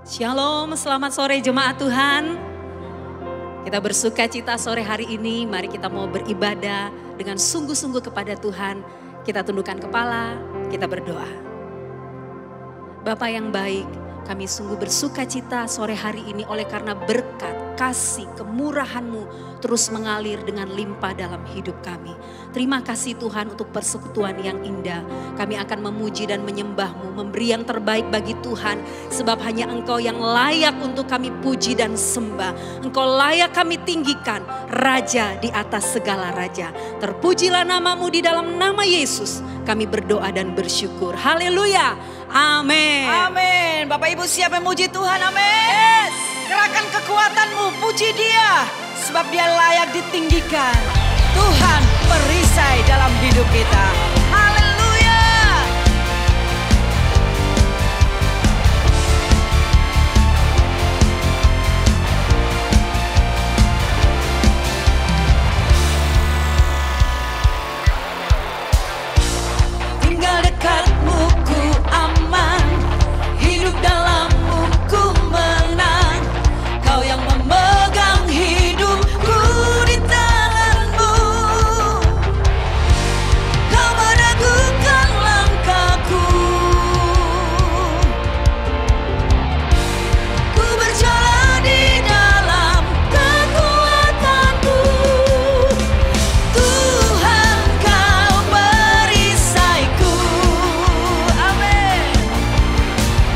Shalom, selamat sore jemaat Tuhan. Kita bersuka cita sore hari ini, mari kita mau beribadah dengan sungguh-sungguh kepada Tuhan. Kita tundukkan kepala, kita berdoa. Bapa yang baik, kami sungguh bersuka cita sore hari ini oleh karena berkat, kasih, kemurahan-Mu terus mengalir dengan limpah dalam hidup kami. Terima kasih Tuhan untuk persekutuan yang indah. Kami akan memuji dan menyembah-Mu, memberi yang terbaik bagi Tuhan. Sebab hanya Engkau yang layak untuk kami puji dan sembah. Engkau layak kami tinggikan, Raja di atas segala raja. Terpujilah nama-Mu di dalam nama Yesus. Kami berdoa dan bersyukur. Haleluya. Amin. Amin. Bapak Ibu siap memuji Tuhan? Amin. Yes. Kerahkan kekuatanmu, puji Dia. Sebab Dia layak ditinggikan. Tuhan perisai dalam hidup kita. Haleluya. Tinggal dekatmu ku aman, hidup dalammu ku menang. Kau yang memegang hidupku di tanganmu. Kau meneguhkan langkahku. Ku berjalan di dalam kekuatanmu. Tuhan Kau perisaiku. Amin.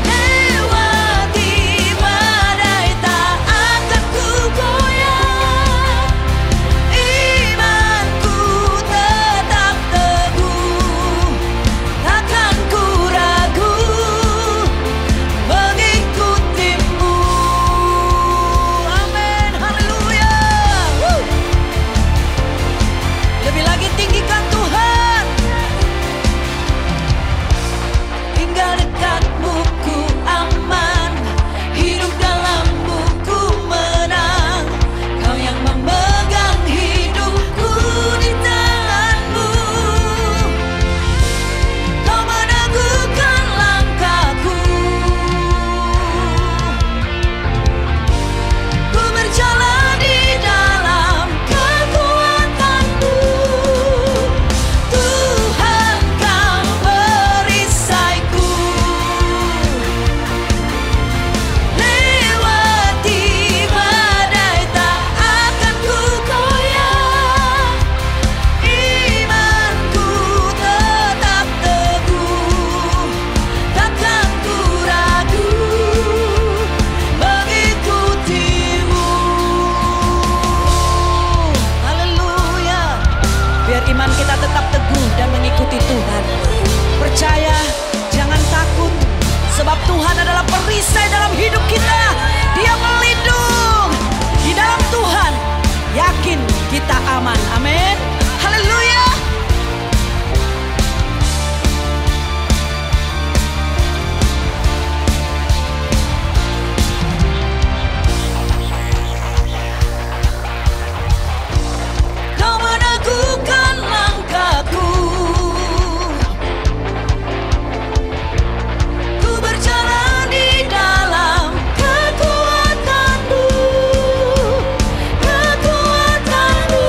Lewati badai tak akan ku goyah. Imanku tetap teguh, takkan ku ragu mengikutimu. Amin. Haleluya. Lebih lagi tinggikan Tuhan. Tinggal dekatmu ku aman, hidup dalammu ku menang. Kau yang memegang hidupku di tanganmu. Kau meneguhkan langkahku. Ku berjalan di dalam kekuatanmu. Tuhan Kau perisaiku. Lewati badai tak akan ku goyah. Imanku tetap teguh, takkan ku ragu mengikutimu. Haleluya. Biar iman kita tetap teguh dan mengikuti Tuhan. Percaya, jangan takut. Sebab Tuhan adalah perisai dalam hidup kita. Dia melindung. Di dalam Tuhan, yakin kita aman. Amin. Haleluya. Kau meneguhkan langkahku. Ku berjalan di dalam kekuatanmu. Kekuatanmu.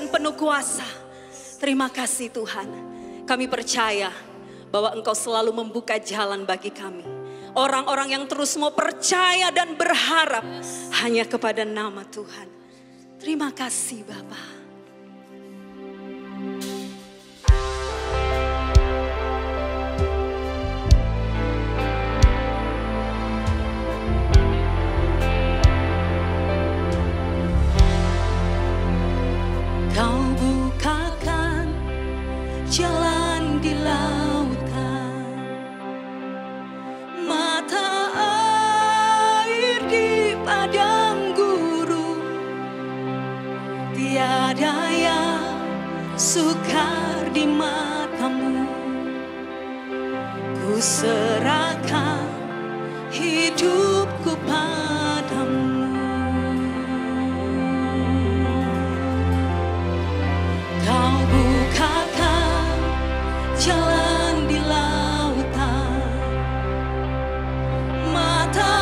dan penuh kuasa. Terima kasih Tuhan. Kami percaya bahwa Engkau selalu membuka jalan bagi kami. Orang-orang yang terus mau percaya dan berharap hanya kepada nama Tuhan. Terima kasih Bapa. Kau bukakan jalan di lautan, mata air di padang gurun. Tiada yang sukar di matamu. Ku serahkan hidupku padamu. Kau bukakan jalan di lautan, mata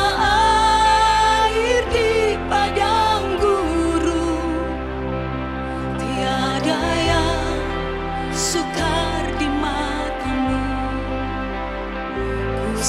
air di padang gurun. Tiada yang sukar di matamu. Ku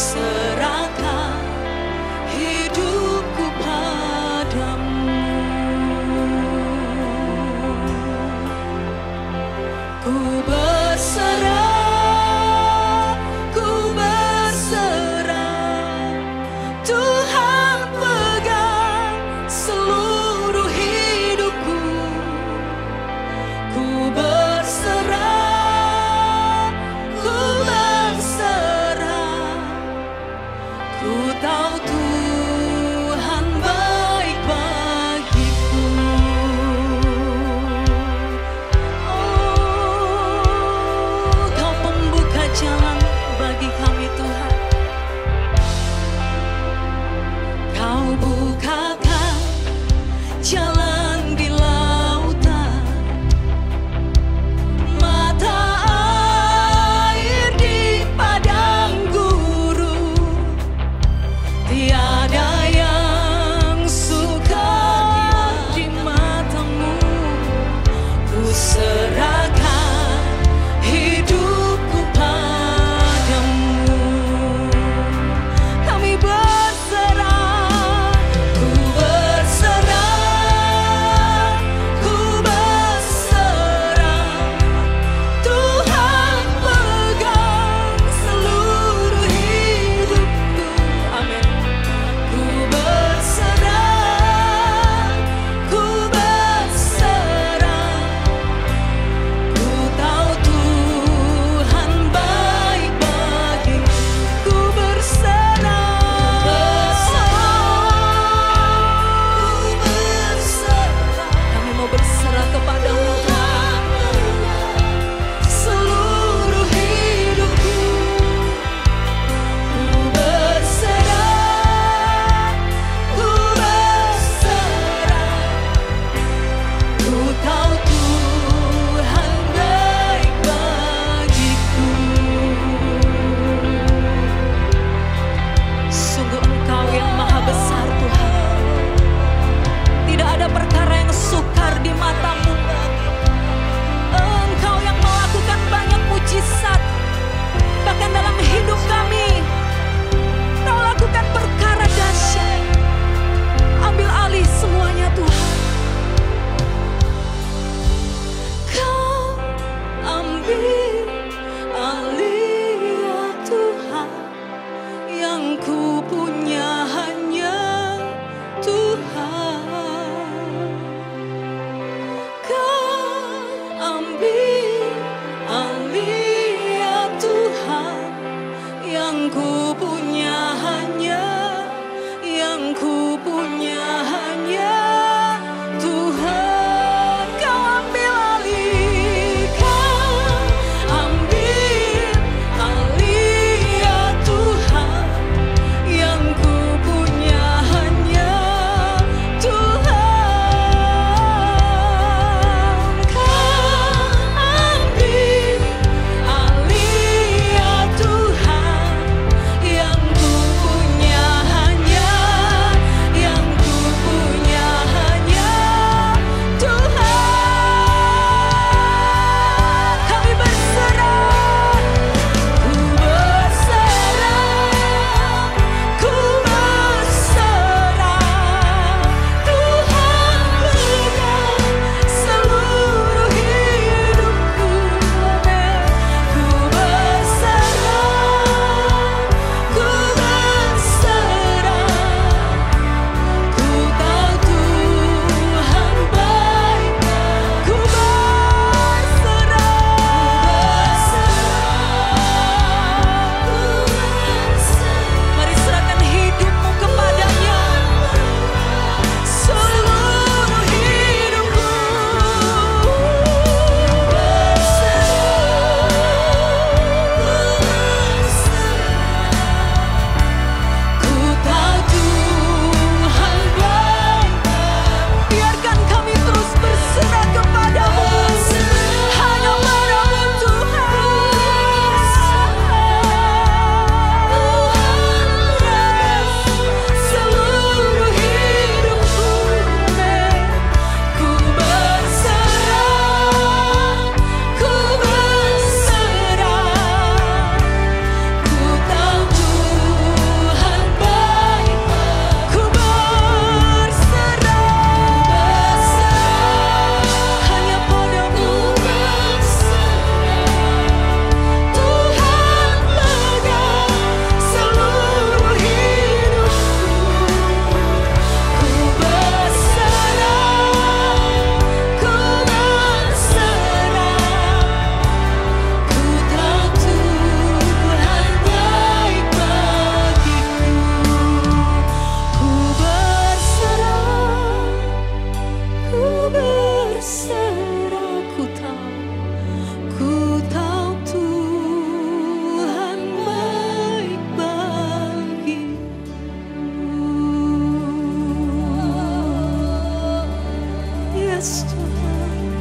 Yes Tuhan,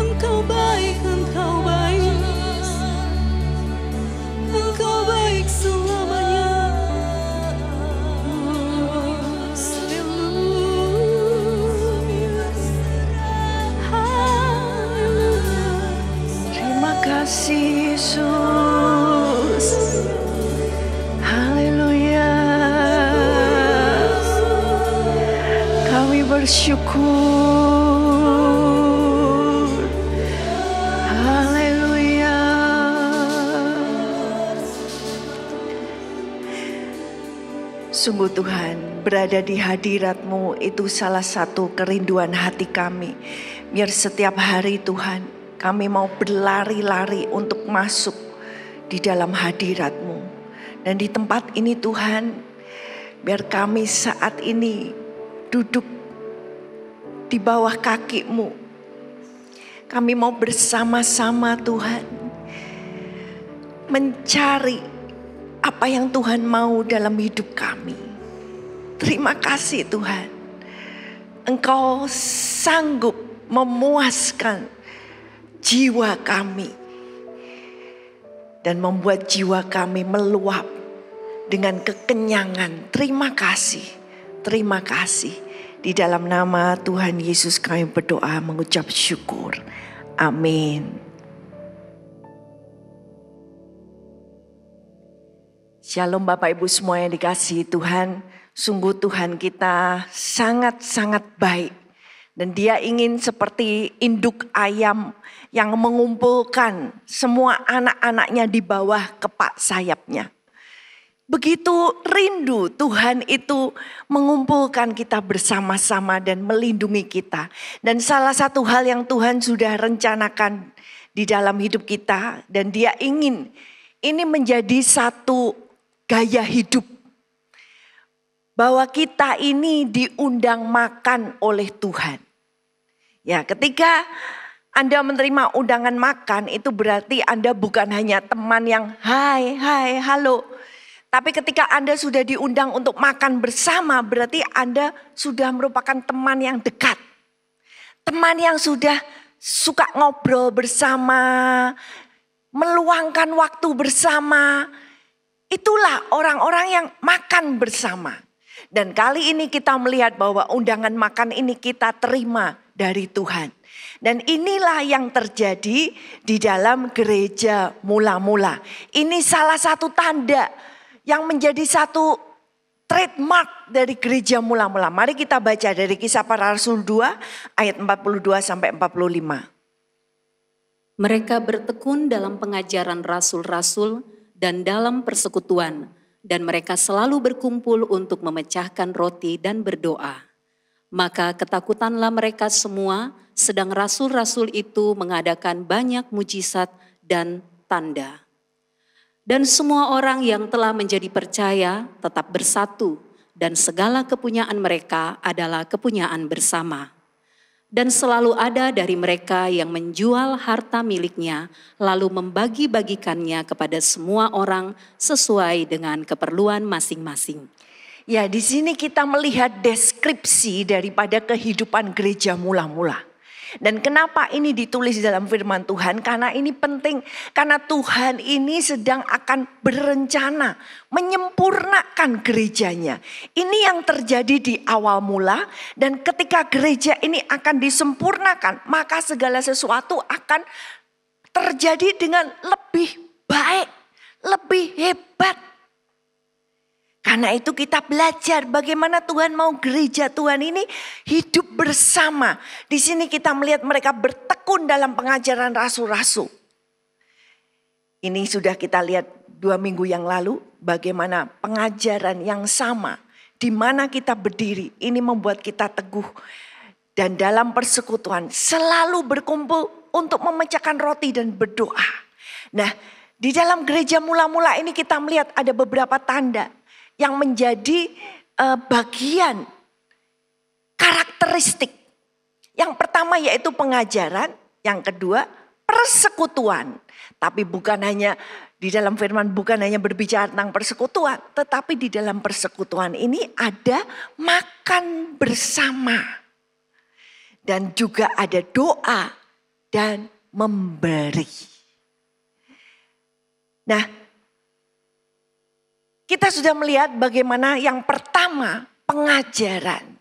Engkau baik, Engkau baik, Engkau baik selamanya. Terima kasih Yesus. Haleluya. Kami bersyukur. Haleluya. Sungguh Tuhan, berada di hadirat-Mu itu salah satu kerinduan hati kami. Biar setiap hari Tuhan, kami mau berlari-lari untuk masuk di dalam hadirat-Mu. Dan di tempat ini Tuhan, biar kami saat ini duduk di bawah kaki-Mu. Kami mau bersama-sama Tuhan, mencari apa yang Tuhan mau dalam hidup kami. Terima kasih Tuhan, Engkau sanggup memuaskan jiwa kami dan membuat jiwa kami meluap dengan kekenyangan. Terima kasih, terima kasih. Di dalam nama Tuhan Yesus kami berdoa mengucap syukur. Amin. Shalom Bapak Ibu semua yang dikasihi Tuhan. Sungguh Tuhan kita sangat-sangat baik. Dan Dia ingin seperti induk ayam yang mengumpulkan semua anak-anaknya di bawah kepak sayapnya. Begitu rindu Tuhan itu mengumpulkan kita bersama-sama dan melindungi kita. Dan salah satu hal yang Tuhan sudah rencanakan di dalam hidup kita. Dan Dia ingin ini menjadi satu gaya hidup. Bahwa kita ini diundang makan oleh Tuhan. Ya, ketika Anda menerima undangan makan itu berarti Anda bukan hanya teman yang hai, halo. Tapi ketika Anda sudah diundang untuk makan bersama berarti Anda sudah merupakan teman yang dekat. Teman yang sudah suka ngobrol bersama, meluangkan waktu bersama. Itulah orang-orang yang makan bersama. Dan kali ini kita melihat bahwa undangan makan ini kita terima dari Tuhan. Dan inilah yang terjadi di dalam gereja mula-mula. Ini salah satu tanda yang menjadi satu trademark dari gereja mula-mula. Mari kita baca dari Kisah Para Rasul 2 ayat 42 sampai 45. Mereka bertekun dalam pengajaran rasul-rasul dan dalam persekutuan. Dan mereka selalu berkumpul untuk memecahkan roti dan berdoa. Maka ketakutanlah mereka semua, sedang rasul-rasul itu mengadakan banyak mujizat dan tanda. Dan semua orang yang telah menjadi percaya tetap bersatu, dan segala kepunyaan mereka adalah kepunyaan bersama. Dan selalu ada dari mereka yang menjual harta miliknya, lalu membagi-bagikannya kepada semua orang sesuai dengan keperluan masing-masing. Ya, di sini kita melihat deskripsi daripada kehidupan gereja mula-mula. Dan kenapa ini ditulis dalam firman Tuhan? Karena ini penting. Karena Tuhan ini sedang akan berencana menyempurnakan gerejanya. Ini yang terjadi di awal mula. Dan ketika gereja ini akan disempurnakan, maka segala sesuatu akan terjadi dengan lebih baik, lebih hebat. Karena itu kita belajar bagaimana Tuhan mau gereja Tuhan ini hidup bersama. Di sini kita melihat mereka bertekun dalam pengajaran rasul-rasul. Ini sudah kita lihat 2 minggu yang lalu bagaimana pengajaran yang sama. Di mana kita berdiri ini membuat kita teguh. Dan dalam persekutuan selalu berkumpul untuk memecahkan roti dan berdoa. Nah, di dalam gereja mula-mula ini kita melihat ada beberapa tanda yang menjadi bagian karakteristik. Yang pertama yaitu pengajaran, yang kedua persekutuan. Tapi bukan hanya di dalam firman bukan hanya berbicara tentang persekutuan, tetapi di dalam persekutuan ini ada makan bersama. Dan juga ada doa dan memberi. Nah, kita sudah melihat bagaimana yang pertama pengajaran.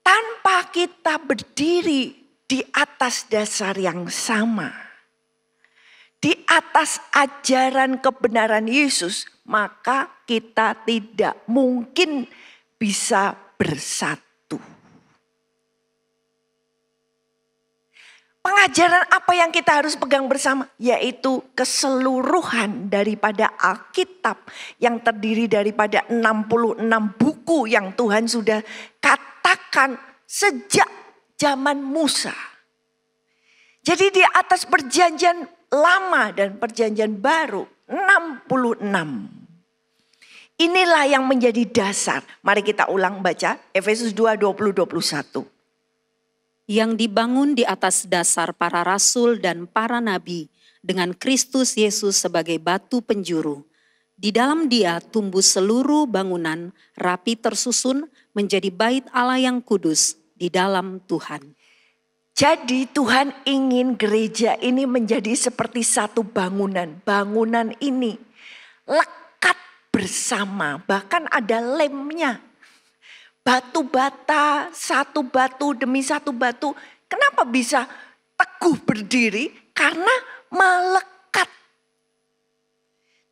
Tanpa kita berdiri di atas dasar yang sama, di atas ajaran kebenaran Yesus, maka kita tidak mungkin bisa bersatu. Pengajaran apa yang kita harus pegang bersama? Yaitu keseluruhan daripada Alkitab yang terdiri daripada 66 buku yang Tuhan sudah katakan sejak zaman Musa. Jadi di atas perjanjian lama dan perjanjian baru 66. Inilah yang menjadi dasar. Mari kita ulang baca Efesus 2, 20-21. Yang dibangun di atas dasar para rasul dan para nabi dengan Kristus Yesus sebagai batu penjuru. Di dalam Dia tumbuh seluruh bangunan rapi tersusun menjadi bait Allah yang kudus di dalam Tuhan. Jadi Tuhan ingin gereja ini menjadi seperti satu bangunan. Bangunan ini lekat bersama, bahkan ada lemnya. Batu bata, satu batu demi satu batu. Kenapa bisa teguh berdiri? Karena melekat.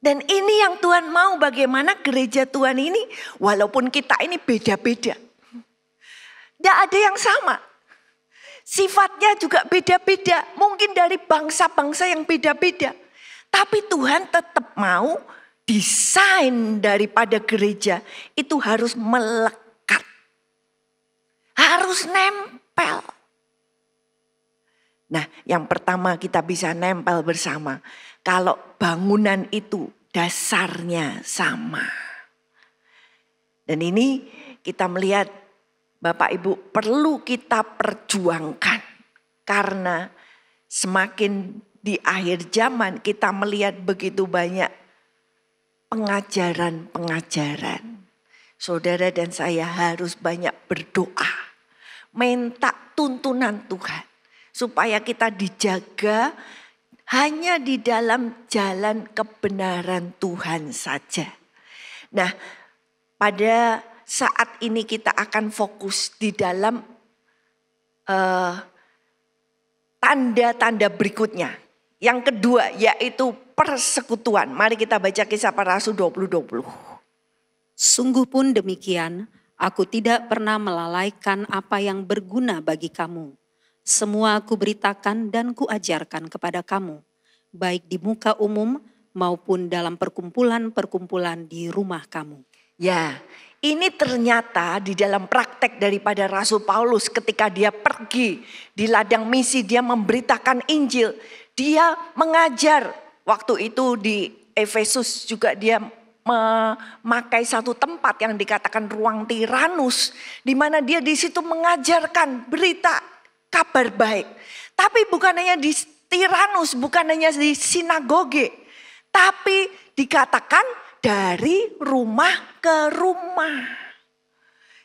Dan ini yang Tuhan mau, bagaimana gereja Tuhan ini, walaupun kita ini beda-beda. Tidak ada yang sama. Sifatnya juga beda-beda. Mungkin dari bangsa-bangsa yang beda-beda. Tapi Tuhan tetap mau desain daripada gereja itu harus melekat. Harus nempel. Nah, yang pertama kita bisa nempel bersama. Kalau bangunan itu dasarnya sama. Dan ini kita melihat Bapak Ibu perlu kita perjuangkan. Karena semakin di akhir zaman kita melihat begitu banyak pengajaran-pengajaran. Saudara dan saya harus banyak berdoa. Minta tuntunan Tuhan. Supaya kita dijaga hanya di dalam jalan kebenaran Tuhan saja. Nah, pada saat ini kita akan fokus di dalam tanda-tanda berikutnya. Yang kedua yaitu persekutuan. Mari kita baca Kisah Para Rasul 20-20. Sungguh pun demikian, aku tidak pernah melalaikan apa yang berguna bagi kamu. Semua aku beritakan dan kuajarkan kepada kamu, baik di muka umum maupun dalam perkumpulan-perkumpulan di rumah kamu. Ya, ini ternyata di dalam praktek daripada Rasul Paulus ketika dia pergi di ladang misi, dia memberitakan Injil. Dia mengajar, waktu itu di Efesus juga dia memakai satu tempat yang dikatakan ruang Tiranus, di mana dia di situ mengajarkan berita kabar baik. Tapi bukan hanya di Tiranus, bukan hanya di sinagoge, tapi dikatakan dari rumah ke rumah.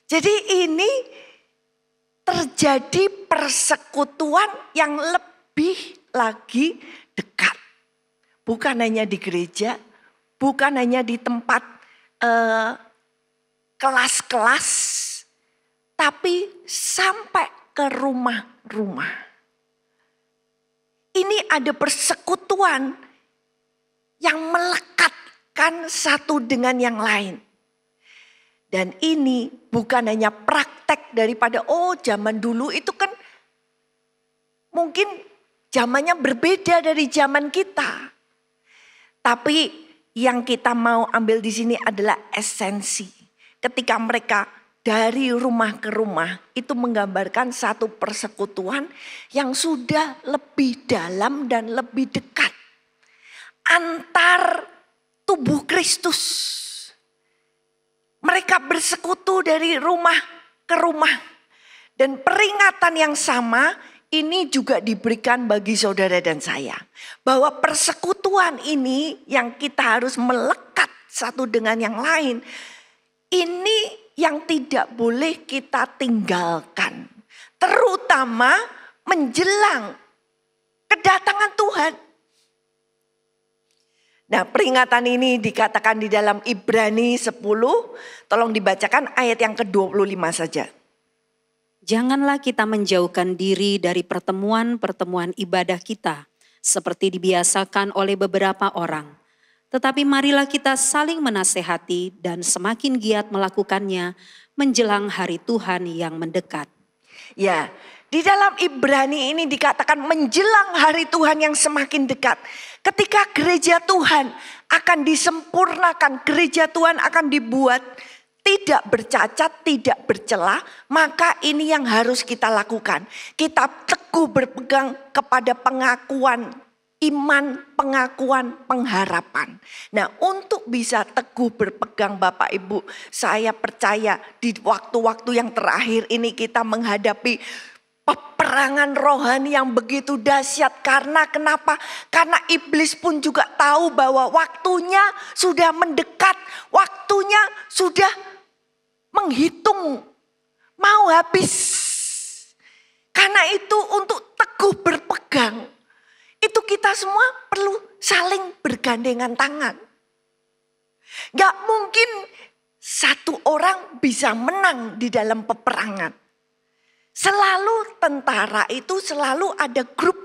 Jadi ini terjadi persekutuan yang lebih lagi dekat. Bukan hanya di gereja, bukan hanya di tempat kelas-kelas, tapi sampai ke rumah-rumah. Ini ada persekutuan yang melekatkan satu dengan yang lain. Dan ini bukan hanya praktek daripada zaman dulu itu kan mungkin zamannya berbeda dari zaman kita. Tapi yang kita mau ambil di sini adalah esensi. Ketika mereka dari rumah ke rumah itu menggambarkan satu persekutuan yang sudah lebih dalam dan lebih dekat. Antar tubuh Kristus. Mereka bersekutu dari rumah ke rumah. Dan peringatan yang sama ini juga diberikan bagi saudara dan saya. Bahwa persekutuan ini yang kita harus melekat satu dengan yang lain. Ini yang tidak boleh kita tinggalkan. terutama menjelang kedatangan Tuhan. Nah, peringatan ini dikatakan di dalam Ibrani 10, tolong dibacakan ayat yang ke-25 saja. Janganlah kita menjauhkan diri dari pertemuan-pertemuan ibadah kita, seperti dibiasakan oleh beberapa orang. Tetapi marilah kita saling menasehati dan semakin giat melakukannya menjelang hari Tuhan yang mendekat. Ya, di dalam Ibrani ini dikatakan menjelang hari Tuhan yang semakin dekat. Ketika gereja Tuhan akan disempurnakan, gereja Tuhan akan dibuat tidak bercacat, tidak bercela, maka ini yang harus kita lakukan. Kita teguh berpegang kepada pengakuan iman, pengakuan, pengharapan. Nah, untuk bisa teguh berpegang Bapak Ibu, saya percaya di waktu-waktu yang terakhir ini kita menghadapi peperangan rohani yang begitu dahsyat. Karena kenapa? Karena iblis pun juga tahu bahwa waktunya sudah mendekat, waktunya sudah menghitung mau habis. Karena itu untuk teguh berpegang, itu kita semua perlu saling bergandengan tangan. Gak mungkin satu orang bisa menang di dalam peperangan. Selalu tentara itu selalu ada grup.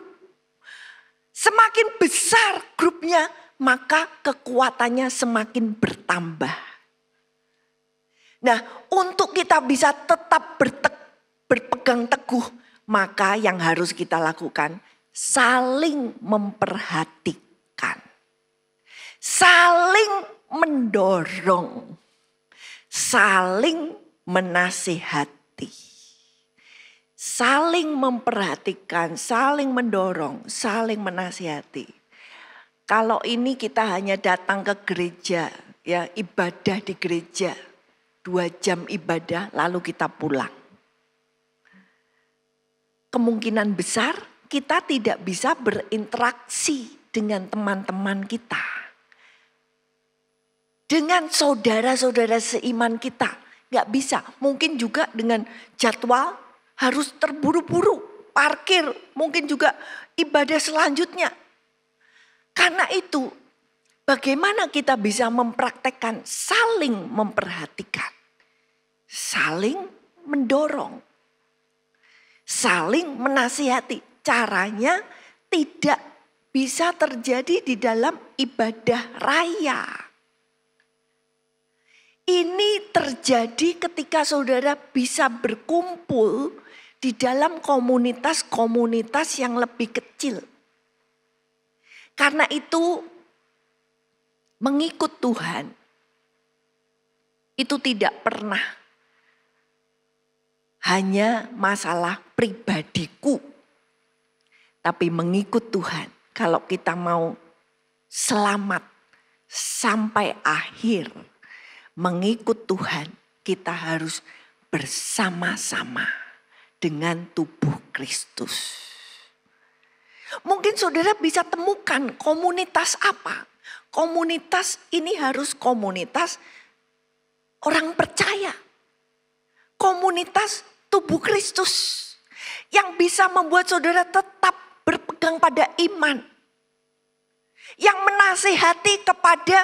Semakin besar grupnya, maka kekuatannya semakin bertambah. Nah, untuk kita bisa tetap berpegang teguh, maka yang harus kita lakukan saling memperhatikan, saling mendorong, saling menasihati. Saling memperhatikan, saling mendorong, saling menasihati. Kalau ini kita hanya datang ke gereja, ya ibadah di gereja, 2 jam ibadah lalu kita pulang. Kemungkinan besar kita tidak bisa berinteraksi dengan teman-teman kita. Dengan saudara-saudara seiman kita, gak bisa. Mungkin juga dengan jadwal harus terburu-buru, parkir, mungkin juga ibadah selanjutnya. Karena itu, bagaimana kita bisa mempraktekkan saling memperhatikan, saling mendorong, saling menasihati. Caranya tidak bisa terjadi di dalam ibadah raya. Ini terjadi ketika saudara bisa berkumpul di dalam komunitas-komunitas yang lebih kecil. Karena itu mengikut Tuhan itu tidak pernah hanya masalah pribadiku. Tapi mengikut Tuhan, kalau kita mau selamat sampai akhir, mengikut Tuhan kita harus bersama-sama dengan tubuh Kristus. Mungkin saudara bisa temukan komunitas apa? Komunitas ini harus komunitas orang percaya. Komunitas tubuh Kristus yang bisa membuat saudara tetap berpegang pada iman. Yang menasihati kepada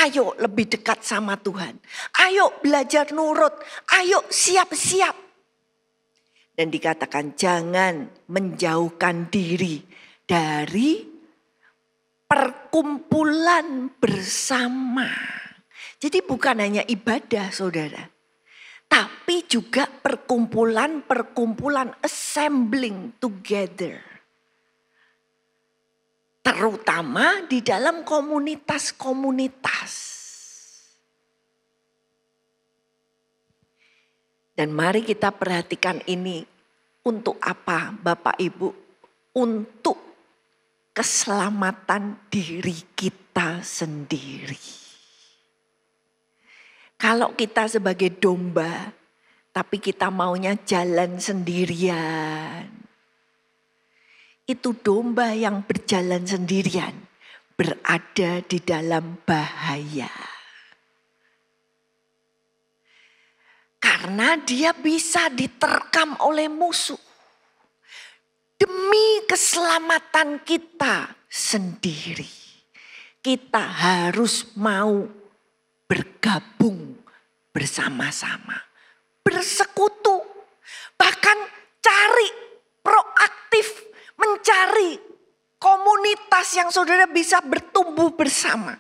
ayo lebih dekat sama Tuhan. Ayo belajar nurut. Ayo siap-siap. Dan dikatakan jangan menjauhkan diri dari perkumpulan bersama. Jadi bukan hanya ibadah saudara. Tapi juga perkumpulan assembling together. Terutama di dalam komunitas-komunitas. Dan mari kita perhatikan ini untuk apa Bapak Ibu? Untuk keselamatan diri kita sendiri. Kalau kita sebagai domba, tapi kita maunya jalan sendirian. Itu domba yang berjalan sendirian, berada di dalam bahaya. Karena dia bisa diterkam oleh musuh. Demi keselamatan kita sendiri. Kita harus mau bergabung bersama-sama. Bersekutu. Bahkan cari proaktif. Mencari komunitas yang saudara bisa bertumbuh bersama.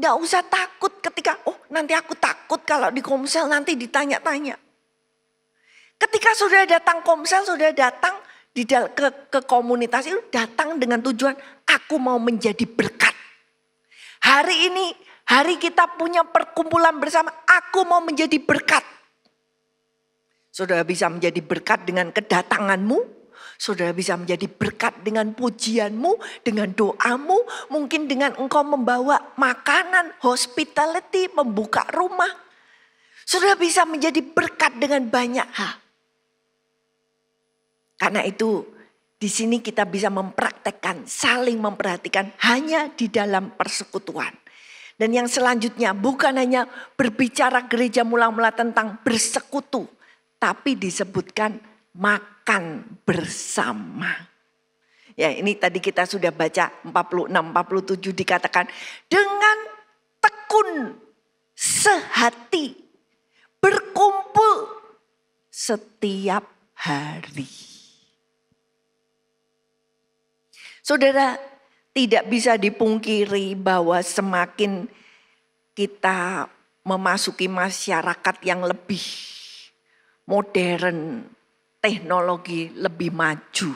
Nggak usah takut ketika, nanti aku takut kalau di Komsel nanti ditanya-tanya. Ketika saudara datang Komsel, saudara datang ke komunitas itu, datang dengan tujuan, aku mau menjadi berkat. Hari ini, hari kita punya perkumpulan bersama, aku mau menjadi berkat. Saudara bisa menjadi berkat dengan kedatanganmu. Saudara bisa menjadi berkat dengan pujianmu, dengan doamu, mungkin dengan engkau membawa makanan, hospitality, membuka rumah. Saudara bisa menjadi berkat dengan banyak hal. Karena itu di sini kita bisa mempraktekkan, saling memperhatikan hanya di dalam persekutuan. Dan yang selanjutnya bukan hanya berbicara gereja mula-mula tentang bersekutu, tapi disebutkan makan bersama. Ya, ini tadi kita sudah baca 46-47 dikatakan dengan tekun sehati berkumpul setiap hari. Saudara, tidak bisa dipungkiri bahwa semakin kita memasuki masyarakat yang lebih modern, teknologi lebih maju.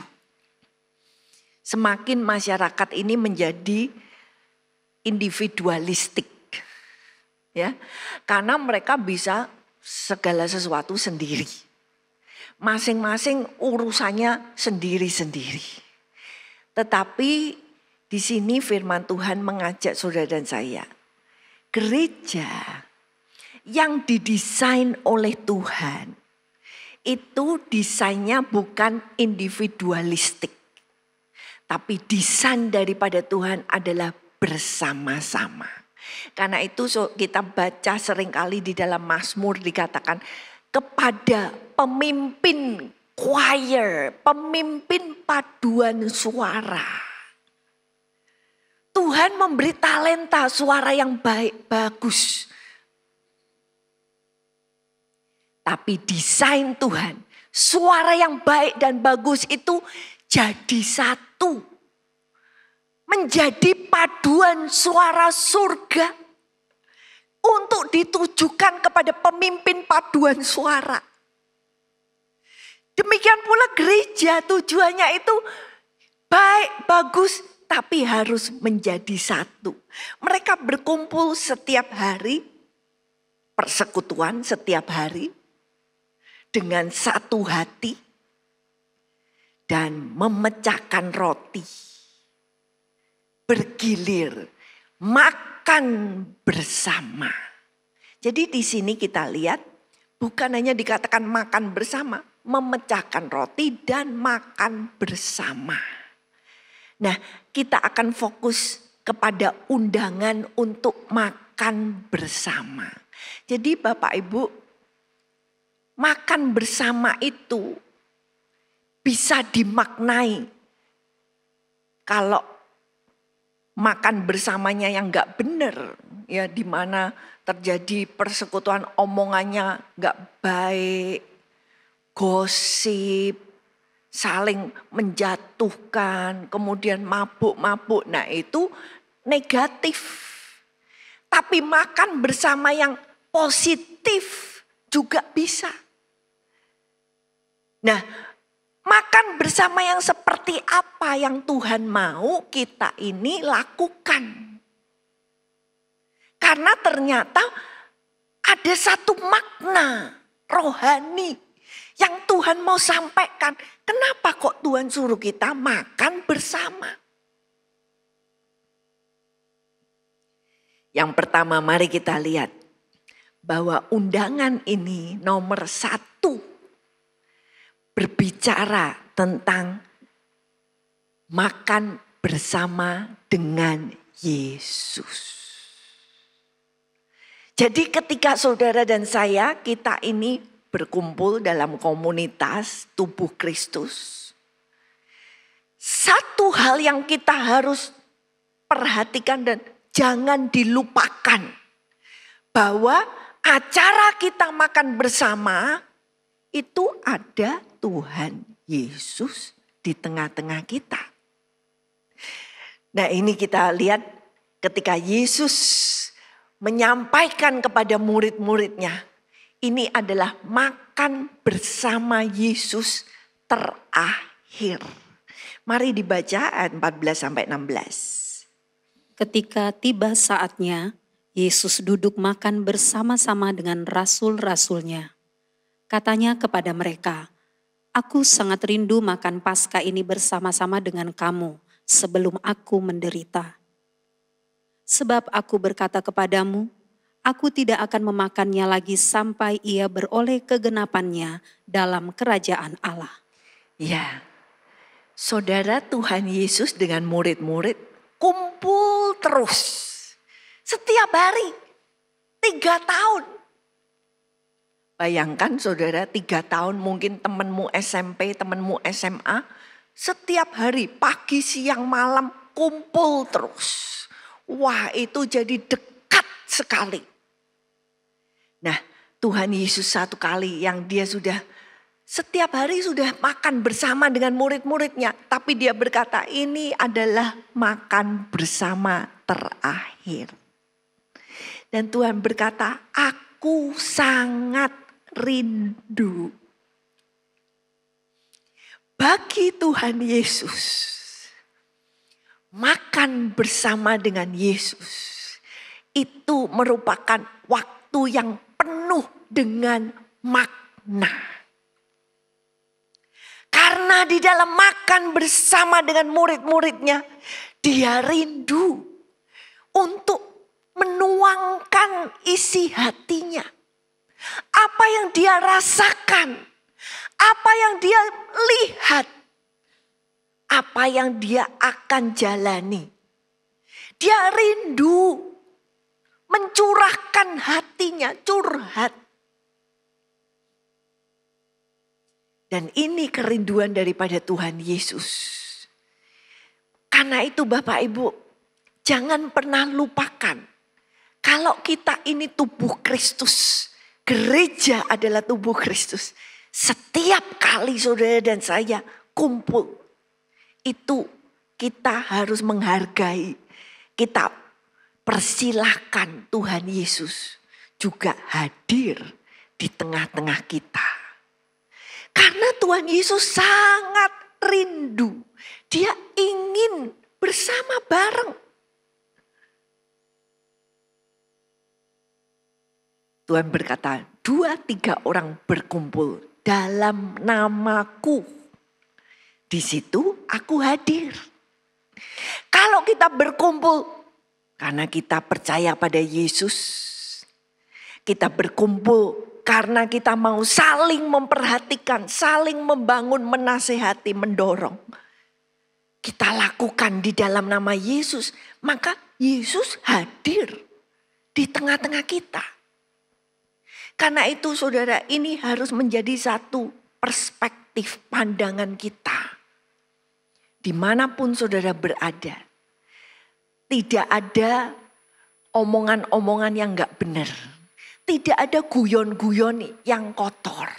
Semakin masyarakat ini menjadi individualistik. Ya, karena mereka bisa segala sesuatu sendiri. Masing-masing urusannya sendiri-sendiri. Tetapi di sini firman Tuhan mengajak saudara dan saya. Gereja yang didesain oleh Tuhan itu desainnya bukan individualistik. Tapi desain daripada Tuhan adalah bersama-sama. Karena itu kita baca seringkali di dalam Mazmur dikatakan kepada pemimpin choir, pemimpin paduan suara. Tuhan memberi talenta suara yang baik, bagus. Tapi desain Tuhan, suara yang baik dan bagus itu jadi satu. Menjadi paduan suara surga. Untuk ditujukan kepada pemimpin paduan suara. Demikian pula gereja tujuannya itu baik, bagus, tapi harus menjadi satu. Mereka berkumpul setiap hari, persekutuan setiap hari. Dengan satu hati dan memecahkan roti. Bergilir, makan bersama. Jadi di sini kita lihat bukan hanya dikatakan makan bersama, memecahkan roti dan makan bersama. Nah, kita akan fokus kepada undangan untuk makan bersama. Jadi Bapak Ibu, makan bersama itu bisa dimaknai kalau makan bersamanya yang gak benar, ya di mana terjadi persekutuan omongannya gak baik, gosip, saling menjatuhkan, kemudian mabuk-mabuk, nah itu negatif. Tapi makan bersama yang positif juga bisa. Nah, makan bersama yang seperti apa yang Tuhan mau kita ini lakukan. Karena ternyata ada satu makna rohani yang Tuhan mau sampaikan. Kenapa kok Tuhan suruh kita makan bersama? Yang pertama, mari kita lihat bahwa undangan ini nomor 1 berbicara tentang makan bersama dengan Yesus. Jadi ketika saudara dan saya, kita ini berkumpul dalam komunitas tubuh Kristus. Satu hal yang kita harus perhatikan dan jangan dilupakan. Bahwa acara kita makan bersama itu ada Tuhan Yesus di tengah-tengah kita. Nah ini kita lihat ketika Yesus menyampaikan kepada murid-muridnya. Ini adalah makan bersama Yesus terakhir. Mari dibaca ayat 14-16. Ketika tiba saatnya, Yesus duduk makan bersama-sama dengan rasul-rasulnya. Katanya kepada mereka, "Aku sangat rindu makan Paskah ini bersama-sama dengan kamu sebelum aku menderita. Sebab aku berkata kepadamu, aku tidak akan memakannya lagi sampai ia beroleh kegenapannya dalam kerajaan Allah." Ya, saudara, Tuhan Yesus dengan murid-murid kumpul terus. Setiap hari, 3 tahun. Bayangkan saudara, 3 tahun mungkin temanmu SMP, temanmu SMA. Setiap hari, pagi, siang, malam kumpul terus. Wah, itu jadi dekat sekali. Nah, Tuhan Yesus satu kali yang dia sudah setiap hari sudah makan bersama dengan murid-muridnya. Tapi dia berkata, ini adalah makan bersama terakhir. Dan Tuhan berkata, aku sangat rindu. Bagi Tuhan Yesus, makan bersama dengan Yesus itu merupakan waktu yang penuh dengan makna. Karena di dalam makan bersama dengan murid-muridnya, dia rindu untuk menuangkan isi hatinya. Apa yang dia rasakan, apa yang dia lihat, apa yang dia akan jalani. Dia rindu mencurahkan hatinya, curhat. Dan ini kerinduan daripada Tuhan Yesus. Karena itu Bapak Ibu, jangan pernah lupakan. Kalau kita ini tubuh Kristus, gereja adalah tubuh Kristus. Setiap kali saudara dan saya kumpul, itu kita harus menghargai. Kita persilahkan Tuhan Yesus juga hadir di tengah-tengah kita. Karena Tuhan Yesus sangat rindu. Dia ingin bersama bareng. Tuhan berkata, 2-3 orang berkumpul dalam namaku. Di situ aku hadir. Kalau kita berkumpul karena kita percaya pada Yesus, kita berkumpul karena kita mau saling memperhatikan, saling membangun, menasehati, mendorong. Kita lakukan di dalam nama Yesus, maka Yesus hadir di tengah-tengah kita. Karena itu saudara, ini harus menjadi satu perspektif pandangan kita. Dimanapun saudara berada, tidak ada omongan-omongan yang gak benar. Tidak ada guyon-guyon yang kotor.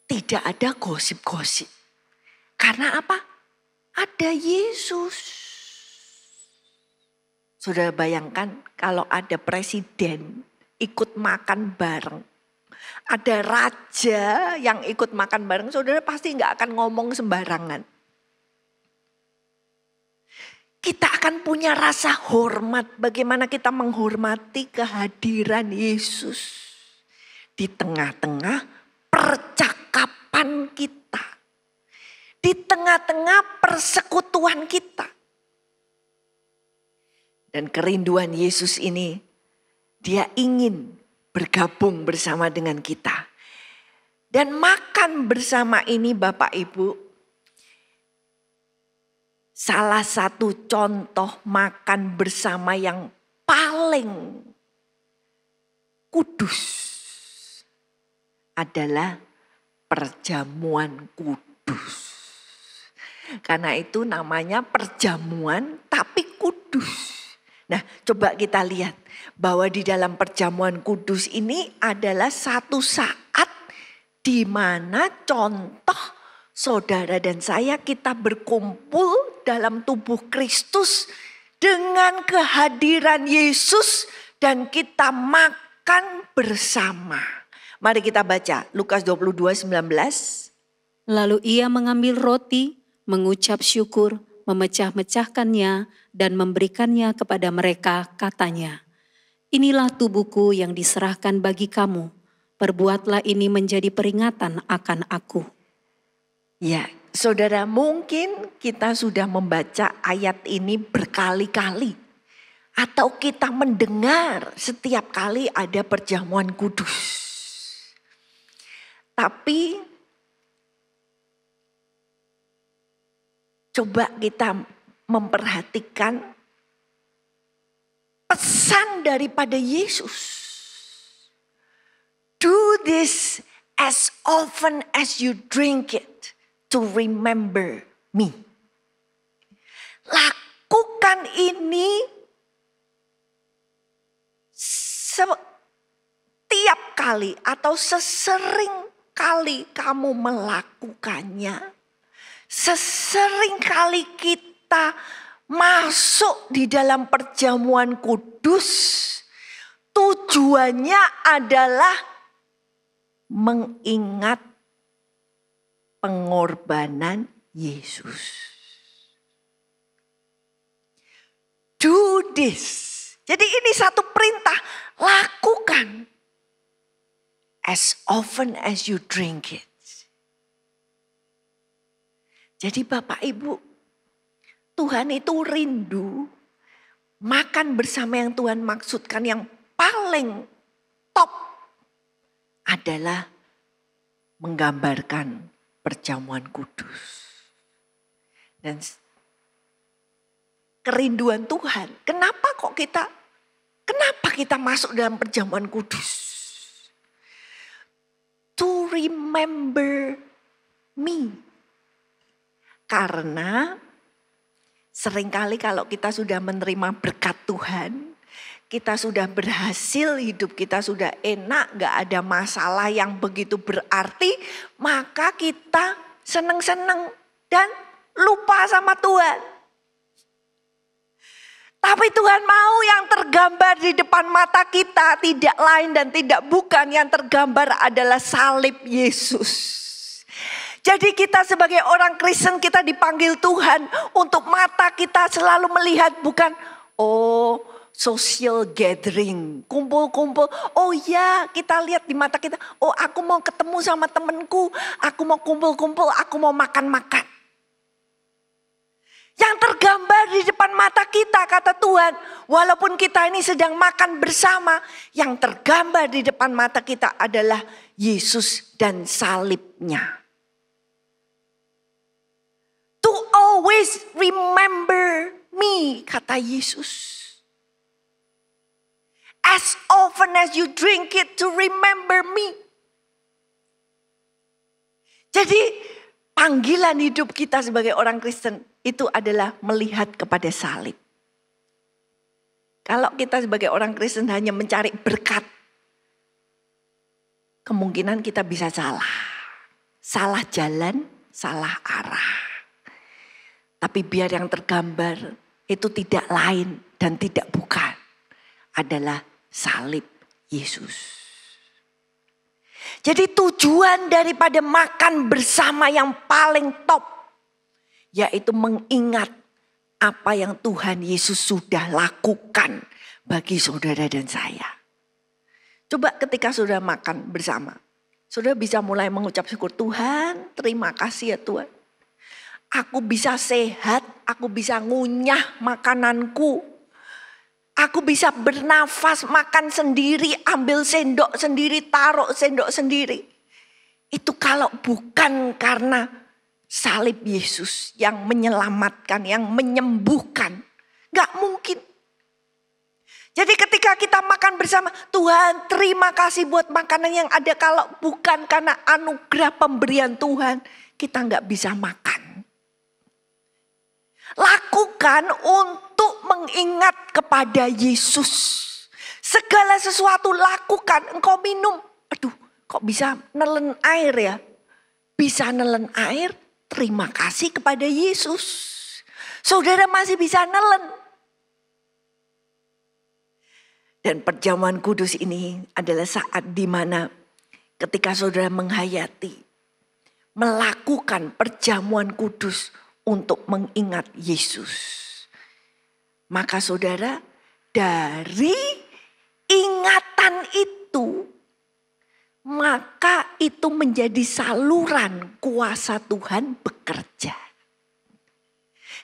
Tidak ada gosip-gosip. Karena apa? Ada Yesus. Saudara bayangkan kalau ada presiden ikut makan bareng. Ada raja yang ikut makan bareng, saudara pasti gak akan ngomong sembarangan. Kita akan punya rasa hormat. Bagaimana kita menghormati kehadiran Yesus di tengah-tengah percakapan kita. Di tengah-tengah persekutuan kita. Dan kerinduan Yesus ini, dia ingin bergabung bersama dengan kita. Dan makan bersama ini Bapak Ibu, salah satu contoh makan bersama yang paling kudus adalah perjamuan kudus. Karena itu namanya perjamuan tapi kudus. Nah, coba kita lihat bahwa di dalam perjamuan kudus ini adalah satu saat di mana contoh saudara dan saya kita berkumpul dalam tubuh Kristus dengan kehadiran Yesus dan kita makan bersama. Mari kita baca Lukas 22:19. Lalu ia mengambil roti, mengucap syukur, memecah-mecahkannya dan memberikannya kepada mereka, katanya, "Inilah tubuhku yang diserahkan bagi kamu. Perbuatlah ini menjadi peringatan akan aku." Ya, saudara, mungkin kita sudah membaca ayat ini berkali-kali. Atau kita mendengar setiap kali ada perjamuan kudus. Tapi coba kita memperhatikan pesan daripada Yesus. Do this as often as you drink it to remember me. Lakukan ini setiap kali atau sesering kali kamu melakukannya. Sesering kali kita masuk di dalam perjamuan kudus, tujuannya adalah mengingat pengorbanan Yesus. Do this. Jadi ini satu perintah, lakukan. As often as you drink it. Jadi Bapak Ibu, Tuhan itu rindu makan bersama yang Tuhan maksudkan yang paling top adalah menggambarkan perjamuan kudus. Dan kerinduan Tuhan, kenapa kita masuk dalam perjamuan kudus? To remember me. Karena seringkali kalau kita sudah menerima berkat Tuhan, kita sudah berhasil, hidup kita sudah enak, gak ada masalah yang begitu berarti, maka kita seneng-seneng dan lupa sama Tuhan. Tapi Tuhan mau yang tergambar di depan mata kita tidak lain dan tidak bukan, yang tergambar adalah salib Yesus. Jadi kita sebagai orang Kristen kita dipanggil Tuhan untuk mata kita selalu melihat bukan social gathering, kumpul-kumpul. Oh ya, kita lihat di mata kita, aku mau ketemu sama temenku, aku mau kumpul-kumpul, aku mau makan-makan. Yang tergambar di depan mata kita, kata Tuhan, walaupun kita ini sedang makan bersama, yang tergambar di depan mata kita adalah Yesus dan salibnya. To always remember me, kata Yesus. As often as you drink it, to remember me. Jadi panggilan hidup kita sebagai orang Kristen itu adalah melihat kepada salib. Kalau kita sebagai orang Kristen hanya mencari berkat, kemungkinan kita bisa salah. Salah jalan, salah arah. Tapi biar yang tergambar itu tidak lain dan tidak bukan. Adalah salib Yesus. Jadi tujuan daripada makan bersama yang paling top, yaitu mengingat apa yang Tuhan Yesus sudah lakukan bagi saudara dan saya. Coba ketika saudara makan bersama, saudara bisa mulai mengucap syukur, Tuhan terima kasih ya Tuhan. Aku bisa sehat, aku bisa ngunyah makananku. Aku bisa bernafas, makan sendiri, ambil sendok sendiri, taruh sendok sendiri. Itu kalau bukan karena salib Yesus yang menyelamatkan, yang menyembuhkan. Gak mungkin. Jadi ketika kita makan bersama, Tuhan terima kasih buat makanan yang ada. Kalau bukan karena anugerah pemberian Tuhan, kita nggak bisa makan. Lakukan untuk mengingat kepada Yesus. Segala sesuatu lakukan, engkau minum. Aduh, kok bisa nelen air ya? Bisa nelen air, terima kasih kepada Yesus. Saudara masih bisa nelen. Dan perjamuan kudus ini adalah saat di mana ketika saudara menghayati, melakukan perjamuan kudus untuk mengingat Yesus. Maka saudara, dari ingatan itu, maka itu menjadi saluran kuasa Tuhan bekerja.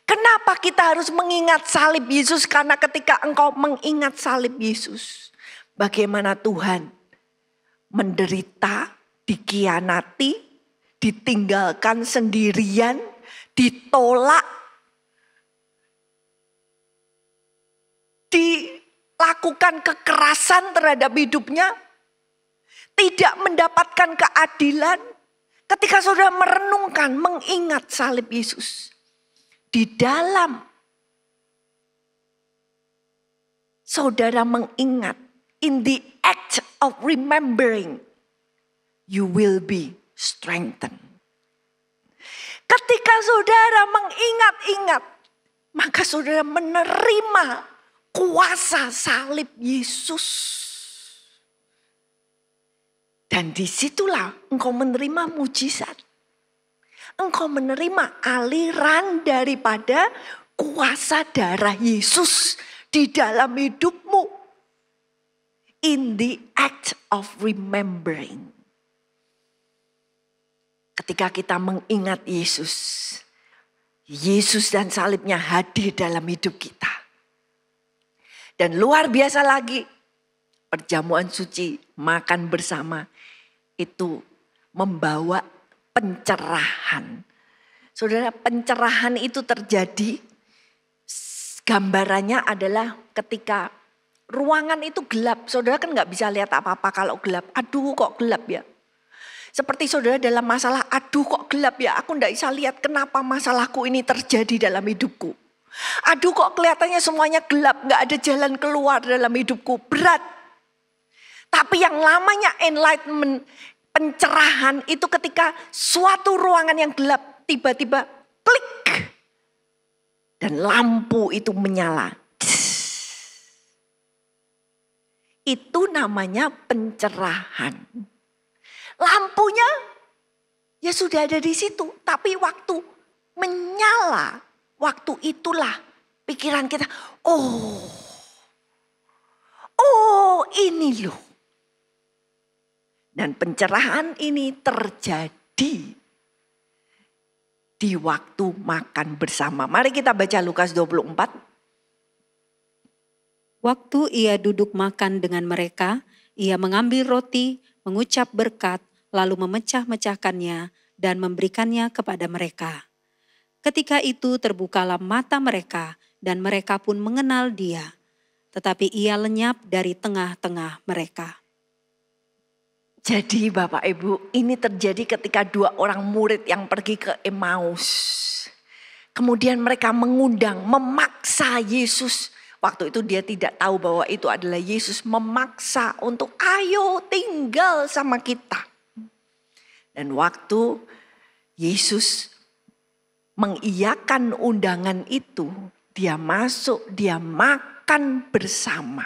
Kenapa kita harus mengingat salib Yesus? Karena ketika engkau mengingat salib Yesus, bagaimana Tuhan menderita, dikhianati, ditinggalkan sendirian, ditolak, dilakukan kekerasan terhadap hidupnya, tidak mendapatkan keadilan. Ketika saudara merenungkan, mengingat salib Yesus, di dalam saudara mengingat, in the act of remembering, you will be strengthened. Ketika saudara mengingat-ingat, maka saudara menerima kuasa salib Yesus. Dan disitulah engkau menerima mujizat. Engkau menerima aliran daripada kuasa darah Yesus di dalam hidupmu. In the act of remembering. Ketika kita mengingat Yesus, Yesus dan salibnya hadir dalam hidup kita. Dan luar biasa lagi, perjamuan suci, makan bersama, itu membawa pencerahan. Saudara, pencerahan itu terjadi, gambarannya adalah ketika ruangan itu gelap. Saudara kan gak bisa lihat apa-apa kalau gelap. Aduh kok gelap ya. Seperti saudara dalam masalah, aduh kok gelap ya. Aku gak bisa lihat kenapa masalahku ini terjadi dalam hidupku. Aduh kok kelihatannya semuanya gelap, gak ada jalan keluar dalam hidupku. Berat. Tapi yang namanya enlightenment, pencerahan itu ketika suatu ruangan yang gelap tiba-tiba klik. Dan lampu itu menyala. Itu namanya pencerahan. Lampunya ya sudah ada di situ. Tapi waktu menyala, waktu itulah pikiran kita, oh ini loh. Dan pencerahan ini terjadi di waktu makan bersama. Mari kita baca Lukas 24. Waktu ia duduk makan dengan mereka, ia mengambil roti, mengucap berkat, lalu memecah-mecahkannya dan memberikannya kepada mereka. Ketika itu terbukalah mata mereka dan mereka pun mengenal dia. Tetapi ia lenyap dari tengah-tengah mereka. Jadi Bapak Ibu, ini terjadi ketika dua orang murid yang pergi ke Emmaus. Kemudian mereka mengundang, memaksa Yesus. Waktu itu dia tidak tahu bahwa itu adalah Yesus, memaksa untuk ayo tinggal sama kita. Dan waktu Yesus mengiyakan undangan itu, dia masuk, dia makan bersama.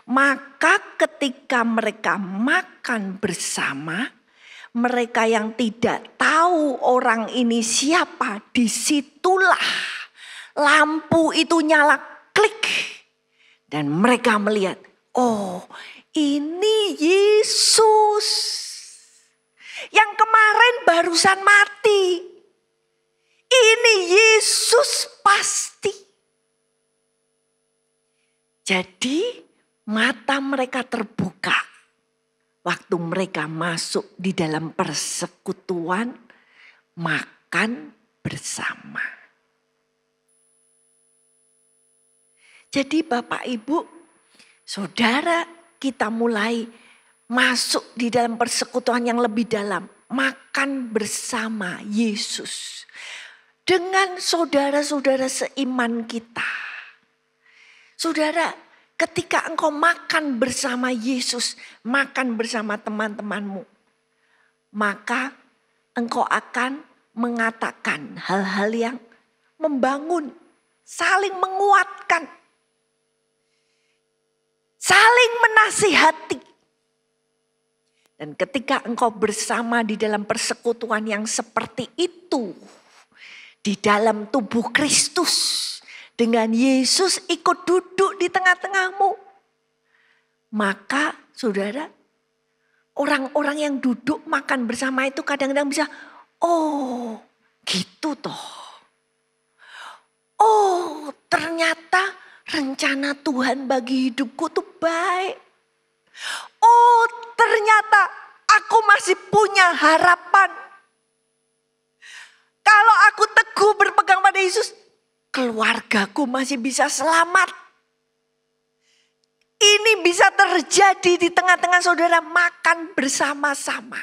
Maka ketika mereka makan bersama, mereka yang tidak tahu orang ini siapa, disitulah lampu itu nyala klik. Dan mereka melihat, oh ini Yesus yang kemarin barusan mati. Ini Yesus pasti. Jadi mata mereka terbuka waktu mereka masuk di dalam persekutuan makan bersama. Jadi Bapak Ibu, Saudara, kita mulai masuk di dalam persekutuan yang lebih dalam. Makan bersama Yesus. Dengan saudara-saudara seiman kita. Saudara, ketika engkau makan bersama Yesus, makan bersama teman-temanmu, maka engkau akan mengatakan hal-hal yang membangun, saling menguatkan, saling menasihati. Dan ketika engkau bersama di dalam persekutuan yang seperti itu, di dalam tubuh Kristus, dengan Yesus ikut duduk di tengah-tengahmu, maka saudara, orang-orang yang duduk makan bersama itu kadang-kadang bisa, oh gitu toh. Oh ternyata rencana Tuhan bagi hidupku tuh baik. Oh ternyata aku masih punya harapan. Kalau aku teguh berpegang pada Yesus, keluargaku masih bisa selamat. Ini bisa terjadi di tengah-tengah saudara makan bersama-sama.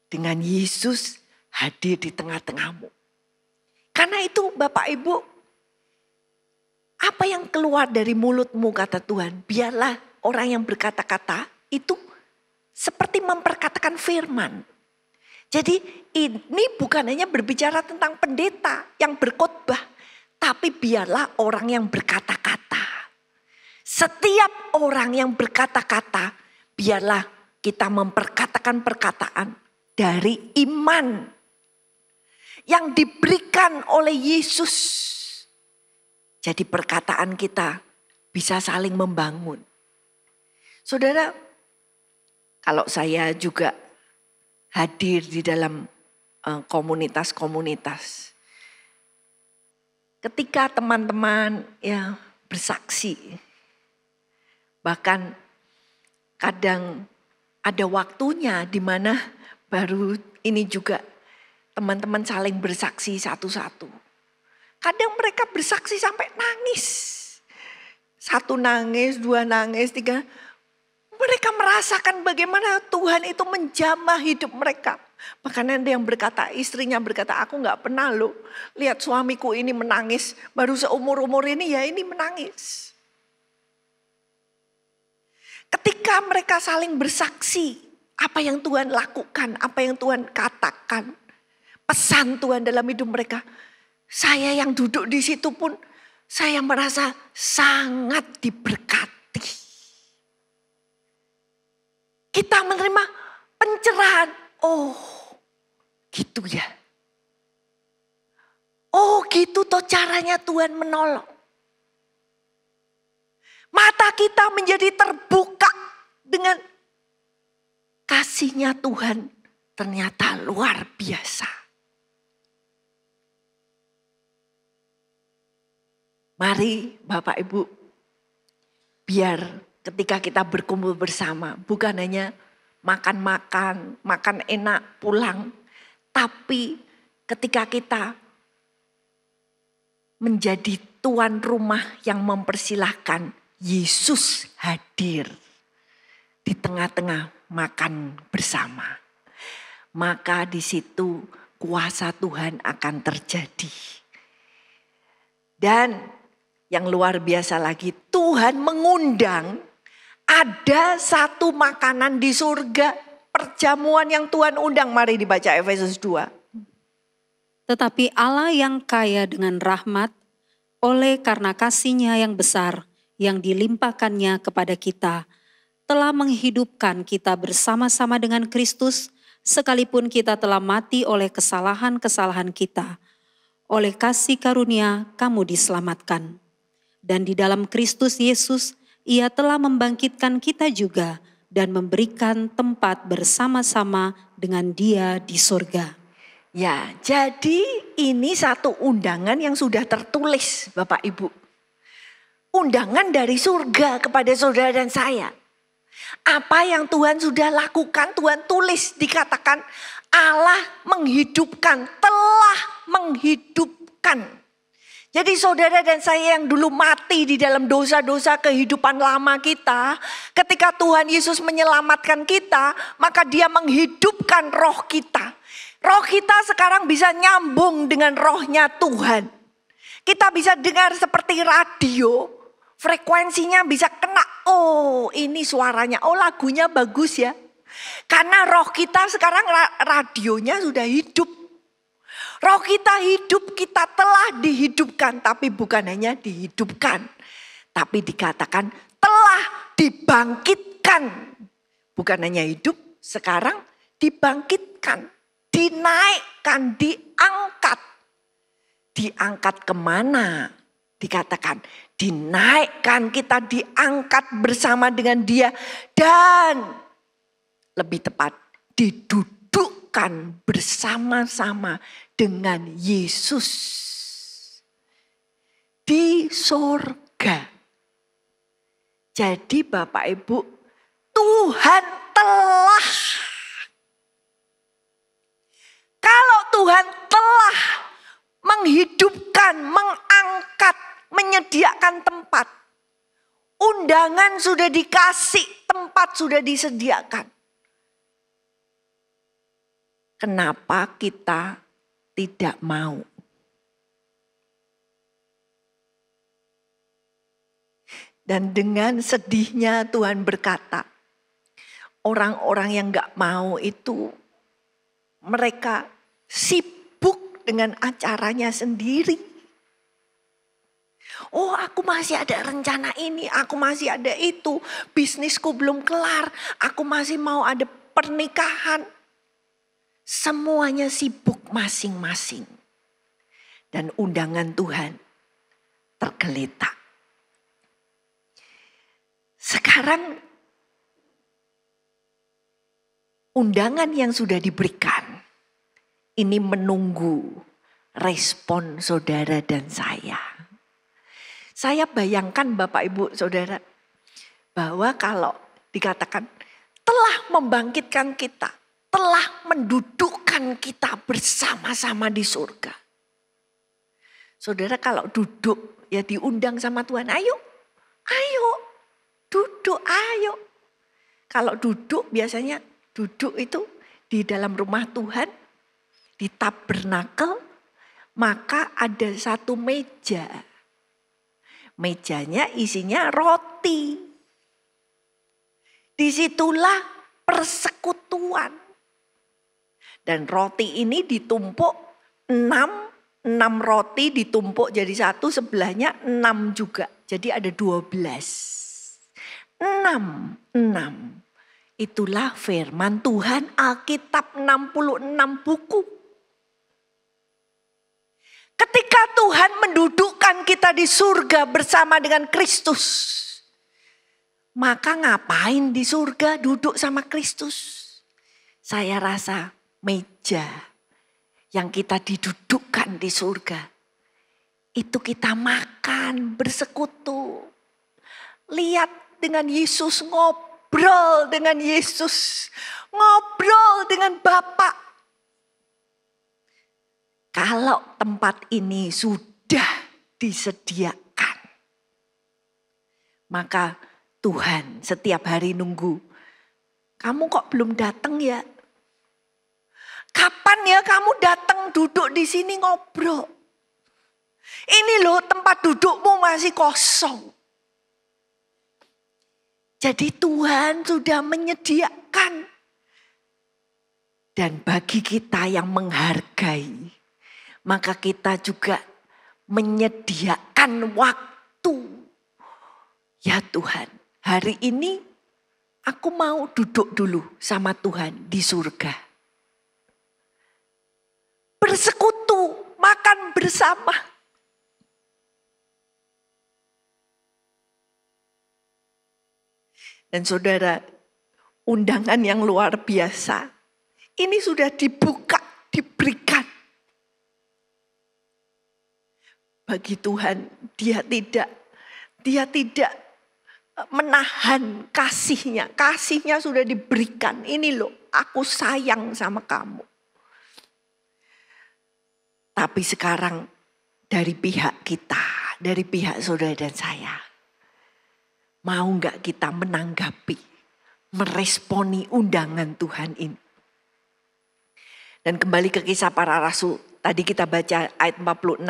Dengan Yesus hadir di tengah-tengahmu. Karena itu Bapak Ibu, apa yang keluar dari mulutmu kata Tuhan, biarlah orang yang berkata-kata itu seperti memperkatakan firman. Jadi ini bukan hanya berbicara tentang pendeta yang berkhotbah, tapi biarlah orang yang berkata-kata. Setiap orang yang berkata-kata, biarlah kita memperkatakan perkataan dari iman yang diberikan oleh Yesus. Jadi perkataan kita bisa saling membangun. Saudara, kalau saya juga hadir di dalam komunitas-komunitas. Ketika teman-teman ya bersaksi, bahkan kadang ada waktunya di mana baru ini juga teman-teman saling bersaksi satu-satu. Kadang mereka bersaksi sampai nangis. 1 nangis, 2 nangis, 3. Mereka merasakan bagaimana Tuhan itu menjamah hidup mereka. Bahkan ada yang berkata, istrinya berkata, aku gak pernah loh lihat suamiku ini menangis. Baru seumur-umur ini ya ini menangis. Ketika mereka saling bersaksi, apa yang Tuhan lakukan, apa yang Tuhan katakan. Pesan Tuhan dalam hidup mereka. Saya yang duduk di situ pun, saya merasa sangat diberkati. Kita menerima pencerahan. Oh gitu ya. Oh gitu toh caranya Tuhan menolong. Mata kita menjadi terbuka dengan kasihnya Tuhan. Ternyata luar biasa. Mari Bapak Ibu, biar ketika kita berkumpul bersama, bukan hanya makan enak pulang. Tapi ketika kita menjadi tuan rumah yang mempersilahkan Yesus hadir di tengah-tengah makan bersama. Maka di situ kuasa Tuhan akan terjadi. Dan yang luar biasa lagi, Tuhan mengundang ada satu makanan di surga. Perjamuan yang Tuhan undang, mari dibaca Efesus 2. Tetapi Allah yang kaya dengan rahmat, oleh karena kasih-Nya yang besar, yang dilimpahkannya kepada kita, telah menghidupkan kita bersama-sama dengan Kristus, sekalipun kita telah mati oleh kesalahan-kesalahan kita. Oleh kasih karunia kamu diselamatkan. Dan di dalam Kristus Yesus, Ia telah membangkitkan kita juga dan memberikan tempat bersama-sama dengan Dia di surga. Ya, jadi ini satu undangan yang sudah tertulis Bapak Ibu. Undangan dari surga kepada saudara dan saya. Apa yang Tuhan sudah lakukan, Tuhan tulis, dikatakan Allah menghidupkan, telah menghidupkan. Jadi saudara dan saya yang dulu mati di dalam dosa-dosa kehidupan lama kita, ketika Tuhan Yesus menyelamatkan kita, maka Dia menghidupkan roh kita. Roh kita sekarang bisa nyambung dengan rohnya Tuhan. Kita bisa dengar seperti radio, frekuensinya bisa kena. Oh, ini suaranya, oh lagunya bagus ya. Karena roh kita sekarang radionya sudah hidup. Roh kita hidup, kita telah dihidupkan. Tapi bukan hanya dihidupkan. Tapi dikatakan telah dibangkitkan. Bukan hanya hidup, sekarang dibangkitkan. Dinaikkan, diangkat. Diangkat kemana? Dikatakan dinaikkan, kita diangkat bersama dengan Dia. Dan lebih tepat didudukkan bersama-sama dengan Yesus di sorga. Jadi Bapak Ibu, Tuhan telah. Kalau Tuhan telah menghidupkan, mengangkat, menyediakan tempat. Undangan sudah dikasih, tempat sudah disediakan. Kenapa kita tidak mau? Dan dengan sedihnya Tuhan berkata, orang-orang yang gak mau itu mereka sibuk dengan acaranya sendiri. Oh, aku masih ada rencana ini, aku masih ada itu, bisnisku belum kelar, aku masih mau ada pernikahan. Semuanya sibuk masing-masing. Dan undangan Tuhan tergeletak. Sekarang undangan yang sudah diberikan ini menunggu respon saudara dan saya. Saya bayangkan Bapak Ibu Saudara bahwa kalau dikatakan telah membangkitkan kita, telah mendudukkan kita bersama-sama di surga. Saudara kalau duduk ya diundang sama Tuhan, ayo duduk, ayo. Kalau duduk biasanya duduk itu di dalam rumah Tuhan, di tabernakel, maka ada satu meja. Mejanya isinya roti. Disitulah persekutuan. Dan roti ini ditumpuk 6 roti ditumpuk jadi satu, sebelahnya 6 juga. Jadi ada 12. 6. Itulah firman Tuhan, Alkitab 66 buku. Ketika Tuhan mendudukkan kita di surga bersama dengan Kristus, maka ngapain di surga duduk sama Kristus? Saya rasa meja yang kita didudukkan di surga, itu kita makan, bersekutu. Lihat dengan Yesus, ngobrol dengan Yesus, ngobrol dengan Bapa. Kalau tempat ini sudah disediakan, maka Tuhan setiap hari nunggu. Kamu kok belum datang ya? Kapan ya kamu datang duduk di sini ngobrol? Ini loh tempat dudukmu masih kosong. Jadi Tuhan sudah menyediakan. Dan bagi kita yang menghargai, maka kita juga menyediakan waktu. Ya Tuhan, hari ini aku mau duduk dulu sama Tuhan di surga. Bersekutu, makan bersama. Dan saudara, undangan yang luar biasa. Ini sudah dibuka, diberikan. Bagi Tuhan, dia tidak menahan kasihnya. Kasihnya sudah diberikan. Ini loh, aku sayang sama kamu. Tapi sekarang dari pihak kita, dari pihak saudara dan saya. Mau nggak kita menanggapi, meresponi undangan Tuhan ini? Dan kembali ke Kisah Para Rasul, tadi kita baca ayat 46.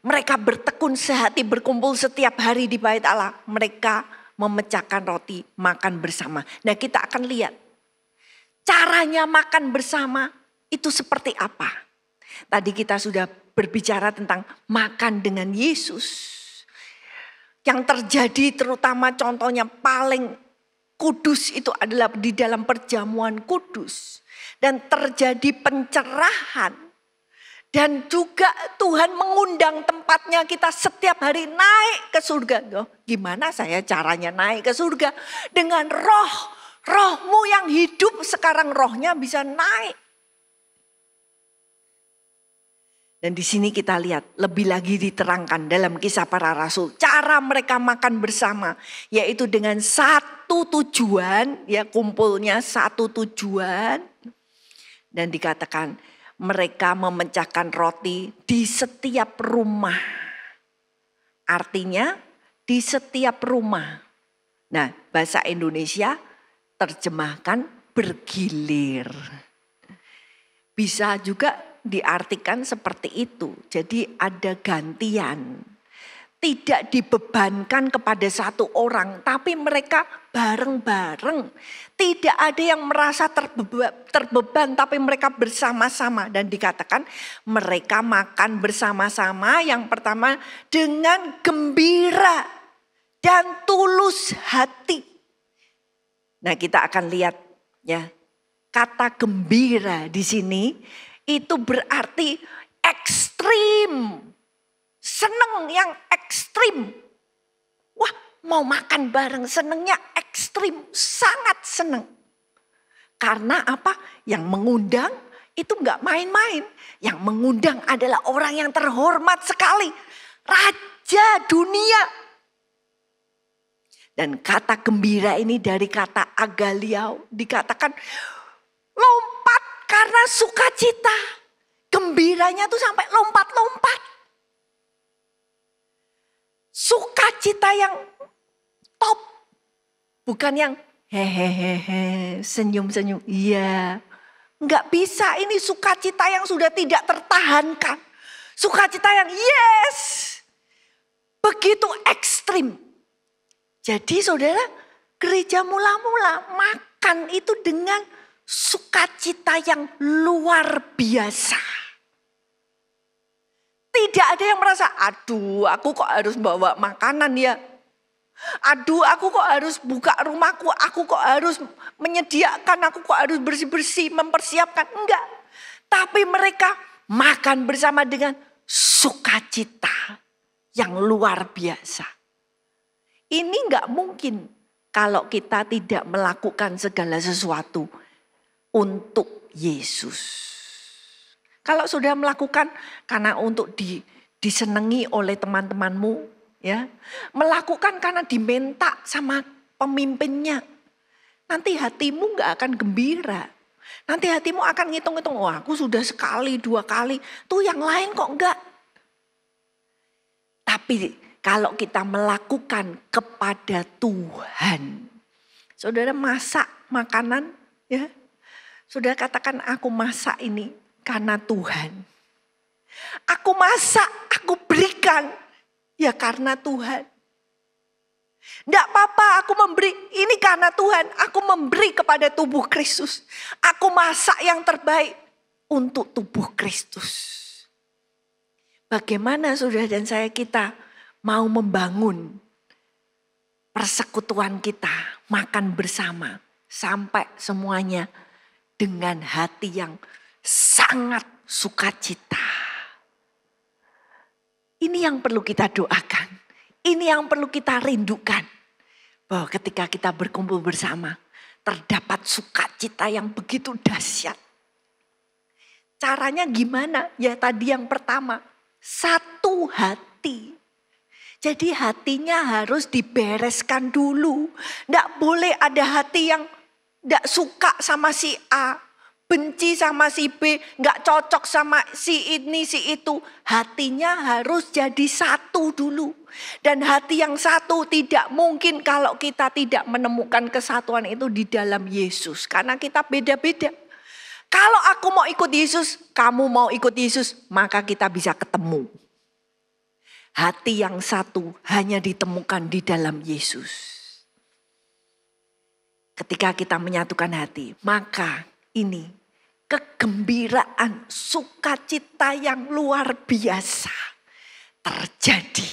Mereka bertekun sehati berkumpul setiap hari di bait Allah. Mereka memecahkan roti, makan bersama. Nah, kita akan lihat caranya makan bersama itu seperti apa. Tadi kita sudah berbicara tentang makan dengan Yesus. Yang terjadi terutama contohnya paling kudus itu adalah di dalam perjamuan kudus. Dan terjadi pencerahan. Dan juga Tuhan mengundang tempatnya kita setiap hari naik ke surga. Oh, gimana saya caranya naik ke surga? Dengan rohmu yang hidup sekarang rohnya bisa naik. Dan di sini kita lihat lebih lagi diterangkan dalam Kisah Para Rasul. Cara mereka makan bersama. Yaitu dengan satu tujuan. Ya, kumpulnya satu tujuan. Dan dikatakan mereka memecahkan roti di setiap rumah. Artinya di setiap rumah. Nah, bahasa Indonesia terjemahkan bergilir. Bisa juga diartikan seperti itu. Jadi ada gantian. Tidak dibebankan kepada satu orang. Tapi mereka bareng-bareng. Tidak ada yang merasa terbeban. Tapi mereka bersama-sama. Dan dikatakan mereka makan bersama-sama. Yang pertama dengan gembira. Dan tulus hati. Nah, kita akan lihat ya. Kata gembira di sini itu berarti ekstrim. Seneng yang ekstrim. Wah, mau makan bareng senengnya ekstrim. Sangat seneng. Karena apa? Yang mengundang itu enggak main-main. Yang mengundang adalah orang yang terhormat sekali. Raja dunia. Dan kata gembira ini dari kata agaliao. Dikatakan lompat karena sukacita. Gembiranya tuh sampai lompat-lompat. Sukacita yang top. Bukan yang hehehe, senyum-senyum. Iya. Enggak bisa, ini sukacita yang sudah tidak tertahankan. Sukacita yang yes. Begitu ekstrim. Jadi saudara, gereja mula-mula makan itu dengan sukacita yang luar biasa. Tidak ada yang merasa, aduh aku kok harus bawa makanan ya. Aduh aku kok harus buka rumahku, aku kok harus menyediakan, aku kok harus bersih-bersih, mempersiapkan. Enggak. Tapi mereka makan bersama dengan sukacita yang luar biasa. Ini enggak mungkin kalau kita tidak melakukan segala sesuatu untuk Yesus. Kalau sudah melakukan karena untuk disenangi oleh teman-temanmu, ya, melakukan karena diminta sama pemimpinnya, nanti hatimu nggak akan gembira. Nanti hatimu akan ngitung-ngitung, wah aku sudah sekali, 2 kali, tuh yang lain kok enggak. Tapi kalau kita melakukan kepada Tuhan, saudara masak makanan, ya, saudara katakan aku masak ini karena Tuhan. Aku masak, aku berikan. Ya karena Tuhan. Tidak apa-apa aku memberi. Ini karena Tuhan. Aku memberi kepada tubuh Kristus. Aku masak yang terbaik untuk tubuh Kristus. Bagaimana saudara dan saya kita mau membangun persekutuan kita. Makan bersama. Sampai semuanya dengan hati yang sangat sukacita. Ini yang perlu kita doakan. Ini yang perlu kita rindukan. Bahwa ketika kita berkumpul bersama, terdapat sukacita yang begitu dahsyat. Caranya gimana? Ya tadi yang pertama, satu hati. Jadi hatinya harus dibereskan dulu. Tidak boleh ada hati yang tidak suka sama si A. benci sama si B, nggak cocok sama si ini, si itu. Hatinya harus jadi satu dulu. Dan hati yang satu tidak mungkin kalau kita tidak menemukan kesatuan itu di dalam Yesus. Karena kita beda-beda. Kalau aku mau ikut Yesus, kamu mau ikut Yesus, maka kita bisa ketemu. Hati yang satu hanya ditemukan di dalam Yesus. Ketika kita menyatukan hati, maka ini kegembiraan, sukacita yang luar biasa terjadi.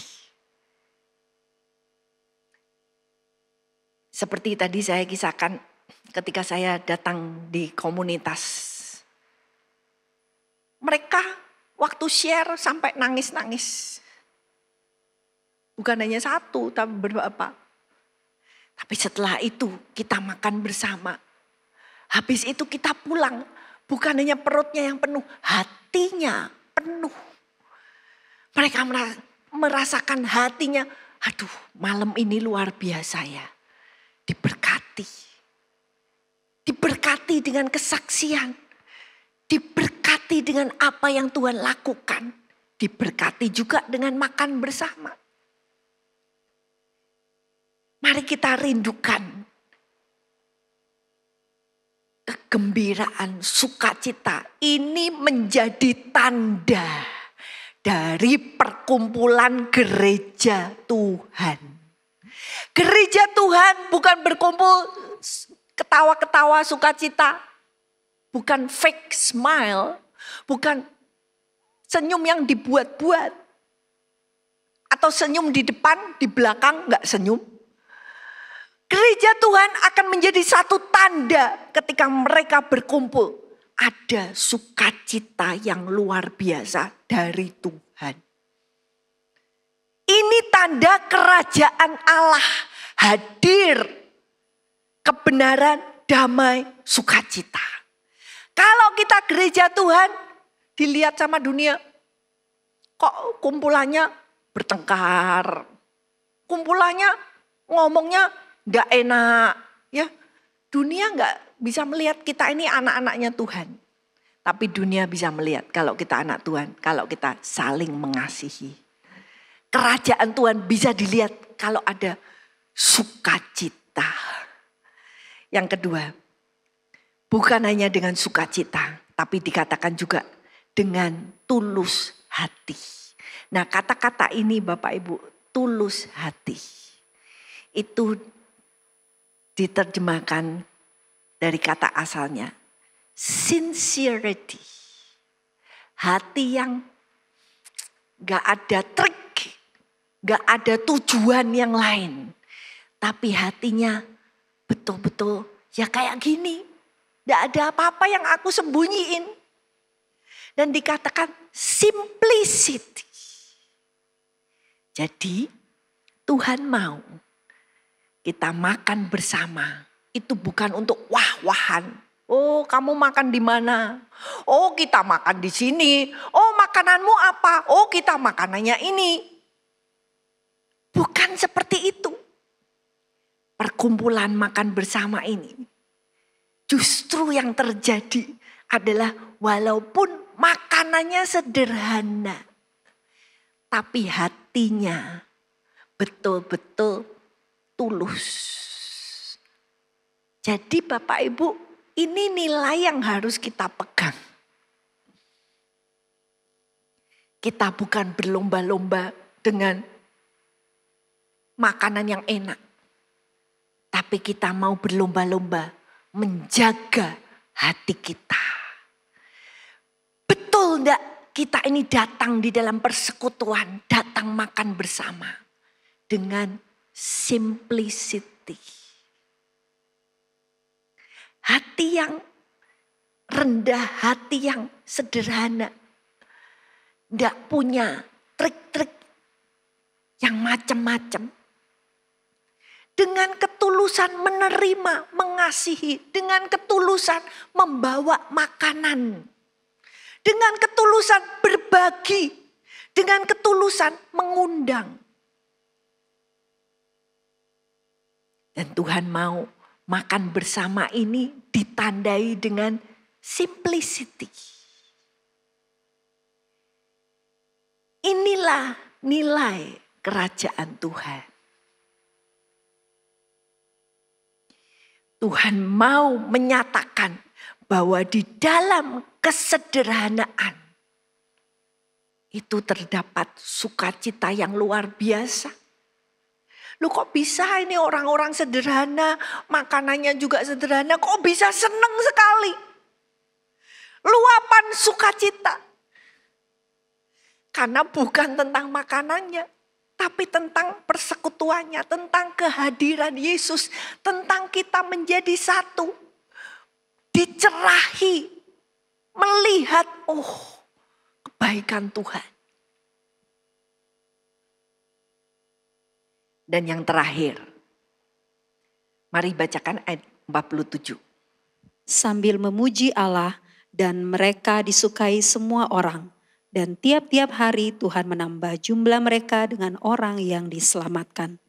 Seperti tadi saya kisahkan ketika saya datang di komunitas. Mereka waktu share sampai nangis-nangis. Bukan hanya satu, tapi beberapa. Tapi setelah itu kita makan bersama. Habis itu kita pulang. Bukan hanya perutnya yang penuh, hatinya penuh. Mereka merasakan hatinya, aduh malam ini luar biasa ya. Diberkati. Diberkati dengan kesaksian. Diberkati dengan apa yang Tuhan lakukan. Diberkati juga dengan makan bersama. Mari kita rindukan kegembiraan, sukacita. Ini menjadi tanda dari perkumpulan gereja Tuhan. Gereja Tuhan bukan berkumpul ketawa-ketawa sukacita. Bukan fake smile. Bukan senyum yang dibuat-buat. Atau senyum di depan, di belakang gak senyum. Gereja Tuhan akan menjadi satu tanda ketika mereka berkumpul. Ada sukacita yang luar biasa dari Tuhan. Ini tanda kerajaan Allah hadir. Kebenaran, damai, sukacita. Kalau kita gereja Tuhan dilihat sama dunia. Kok kumpulannya bertengkar. Kumpulannya ngomongnya gak enak. Ya, dunia gak bisa melihat kita ini anak-anaknya Tuhan. Tapi dunia bisa melihat kalau kita anak Tuhan. Kalau kita saling mengasihi. Kerajaan Tuhan bisa dilihat kalau ada sukacita. Yang kedua, bukan hanya dengan sukacita. Tapi dikatakan juga dengan tulus hati. Nah kata-kata ini Bapak Ibu, tulus hati. Itu diterjemahkan dari kata asalnya. Sincerity. Hati yang gak ada trik. Gak ada tujuan yang lain. Tapi hatinya betul-betul ya kayak gini. Gak ada apa-apa yang aku sembunyiin. Dan dikatakan simplicity. Jadi Tuhan mau kita makan bersama. Itu bukan untuk wah-wahan. Oh kamu makan di mana? Oh kita makan di sini. Oh makananmu apa? Oh kita makanannya ini. Bukan seperti itu. Perkumpulan makan bersama ini. Justru yang terjadi adalah walaupun makanannya sederhana. Tapi hatinya betul-betul tulus. Jadi Bapak Ibu, ini nilai yang harus kita pegang. Kita bukan berlomba-lomba dengan makanan yang enak. Tapi kita mau berlomba-lomba menjaga hati kita. Betul enggak kita ini datang di dalam persekutuan, datang makan bersama dengan simplicity. Hati yang rendah, hati yang sederhana. Enggak punya trik-trik yang macam-macam. Dengan ketulusan menerima, mengasihi. Dengan ketulusan membawa makanan. Dengan ketulusan berbagi. Dengan ketulusan mengundang. Dan Tuhan mau makan bersama ini ditandai dengan Simplicity. Inilah nilai kerajaan Tuhan. Tuhan mau menyatakan bahwa di dalam kesederhanaan itu terdapat sukacita yang luar biasa. Lu kok bisa ini orang-orang sederhana, makanannya juga sederhana, kok bisa seneng sekali. Luapan sukacita. Karena bukan tentang makanannya, tapi tentang persekutuannya, tentang kehadiran Yesus, tentang kita menjadi satu. Dicerahi, melihat, kebaikan Tuhan. Dan yang terakhir, mari bacakan ayat 47. Sambil memuji Allah dan mereka disukai semua orang. Dan tiap-tiap hari Tuhan menambah jumlah mereka dengan orang yang diselamatkan.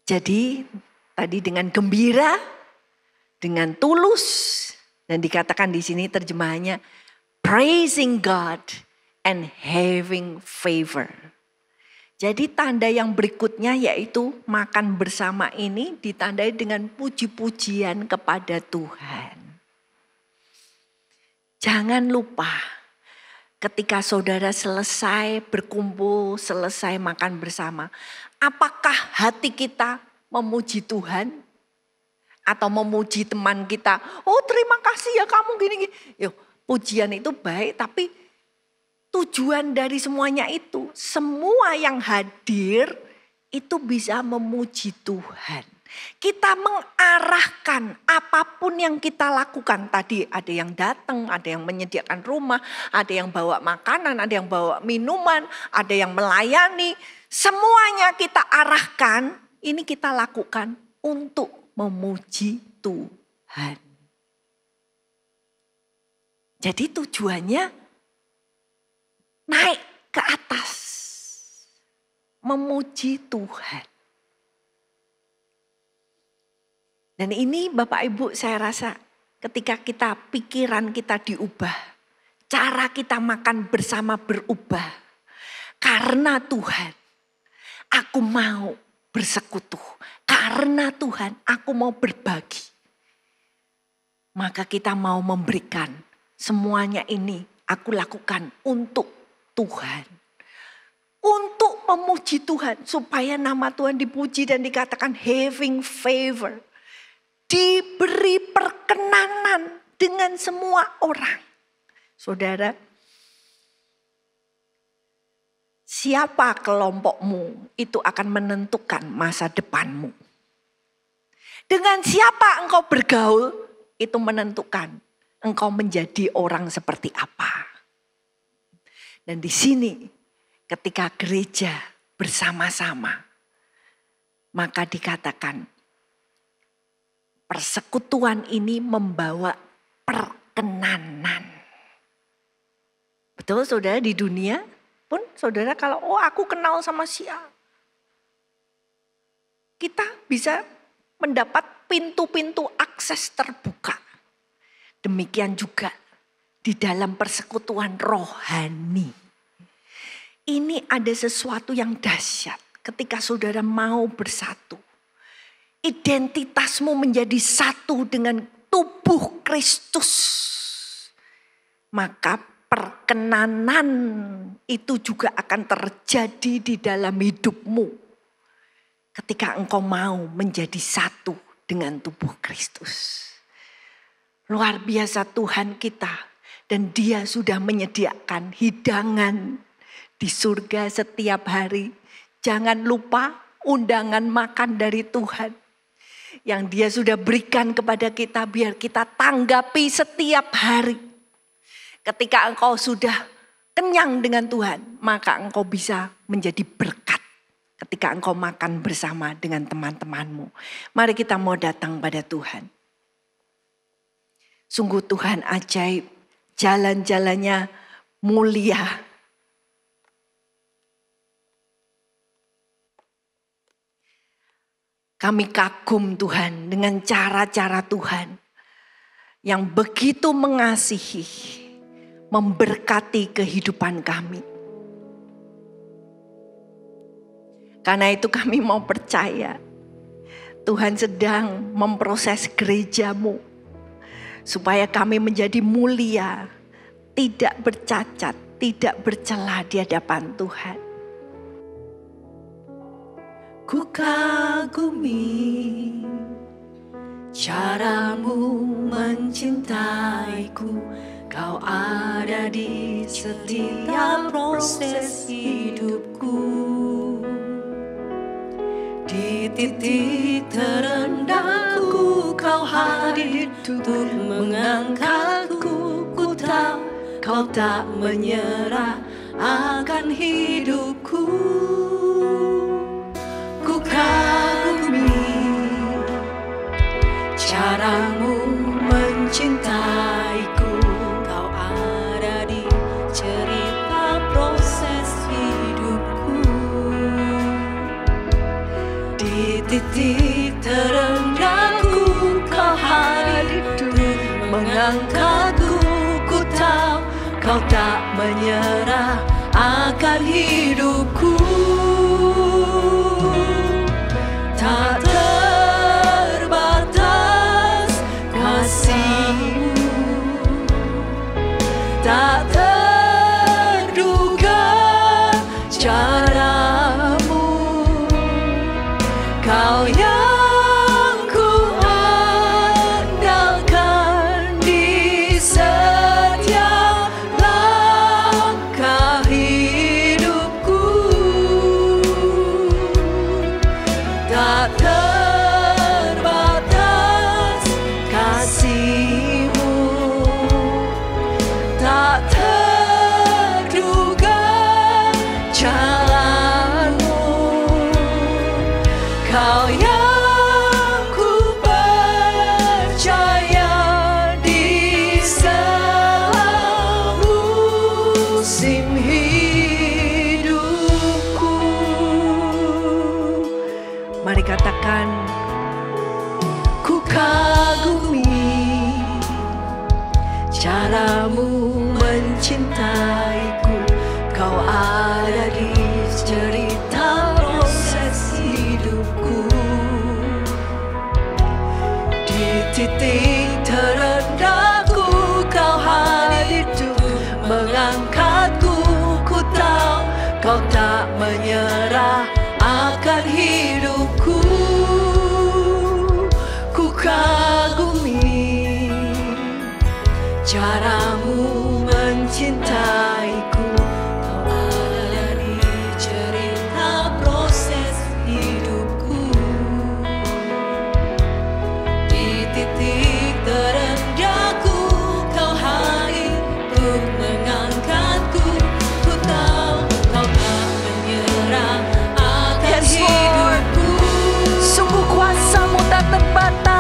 Jadi tadi dengan gembira, dengan tulus, dan dikatakan di sini terjemahannya praising God and having favor. Jadi tanda yang berikutnya yaitu makan bersama ini ditandai dengan puji-pujian kepada Tuhan. Jangan lupa ketika saudara selesai berkumpul, selesai makan bersama, apakah hati kita memuji Tuhan? Atau memuji teman kita, terima kasih ya kamu gini-gini. Pujian itu baik, tapi tujuan dari semuanya itu, semua yang hadir itu bisa memuji Tuhan. Kita mengarahkan apapun yang kita lakukan. Tadi ada yang datang, ada yang menyediakan rumah, ada yang bawa makanan, ada yang bawa minuman, ada yang melayani. Semuanya kita arahkan, ini kita lakukan untuk memuji Tuhan. Jadi tujuannya naik ke atas, memuji Tuhan. Dan ini Bapak Ibu saya rasa ketika pikiran kita diubah, cara kita makan bersama berubah. Karena Tuhan, aku mau bersekutu. Karena Tuhan, aku mau berbagi. Maka kita mau memberikan semuanya ini aku lakukan untuk Tuhan. Untuk memuji Tuhan supaya nama Tuhan dipuji dan dikatakan having favor. Diberi perkenanan dengan semua orang. Saudara, siapa kelompokmu itu akan menentukan masa depanmu. Dengan siapa engkau bergaul itu menentukan engkau menjadi orang seperti apa. Dan di sini ketika gereja bersama-sama, maka dikatakan persekutuan ini membawa perkenanan. Betul saudara, di dunia pun saudara kalau aku kenal sama si A, kita bisa mendapat pintu-pintu akses terbuka. Demikian juga di dalam persekutuan rohani. Ini ada sesuatu yang dahsyat ketika saudara mau bersatu. Identitasmu menjadi satu dengan tubuh Kristus. Maka perkenanan itu juga akan terjadi di dalam hidupmu. Ketika engkau mau menjadi satu dengan tubuh Kristus. Luar biasa Tuhan kita. Dan Dia sudah menyediakan hidangan di surga setiap hari. Jangan lupa undangan makan dari Tuhan. Yang Dia sudah berikan kepada kita biar kita tanggapi setiap hari. Ketika engkau sudah kenyang dengan Tuhan, maka engkau bisa menjadi berkat. Ketika engkau makan bersama dengan teman-temanmu. Mari kita mau datang pada Tuhan. Sungguh Tuhan ajaib, jalan-jalannya mulia. Kami kagum Tuhan dengan cara-cara Tuhan. yang begitu mengasihi, memberkati kehidupan kami. Karena itu kami mau percaya Tuhan sedang memproses gerejamu supaya kami menjadi mulia, tidak bercacat, tidak bercela di hadapan Tuhan. Ku kagumi caramu mencintaiku, kau ada di setiap proses hidupku. Di titik terendahku kau hadir untuk mengangkatku. Ku tahu kau tak menyerah akan hidupku. Ku kagumi caramu mencintaiku, kau ada di cerita proses hidupku. Di titik terendahku kau hadir untuk mengangkatku. Ku tahu kau tak menyerah akan hidupku. Tak terbatas kasih-Mu, tak terduga cara-Mu. Kau yang ku andalkan di setiap langkah hidupku. Tak terbatas kasih-Mu, tak terduga jalan-Mu. Kau yang ku percaya di segala musim hidupku. Mari katakan, ku kagumi caramu mencintaiku, kau ada di cerita proses hidupku. Di titik terendahku kau hadir untuk mengangkatku. Ku tahu kau tak menyerah akan hidupku. Ku kagumi caramu mencintaiku, kau ada di cerita proses hidupku. Di titik terendahku kau hadir untuk mengangkatku. Ku tahu kau tak menyerah akan hidupku. sungguh kuasa-Mu tak terbatas.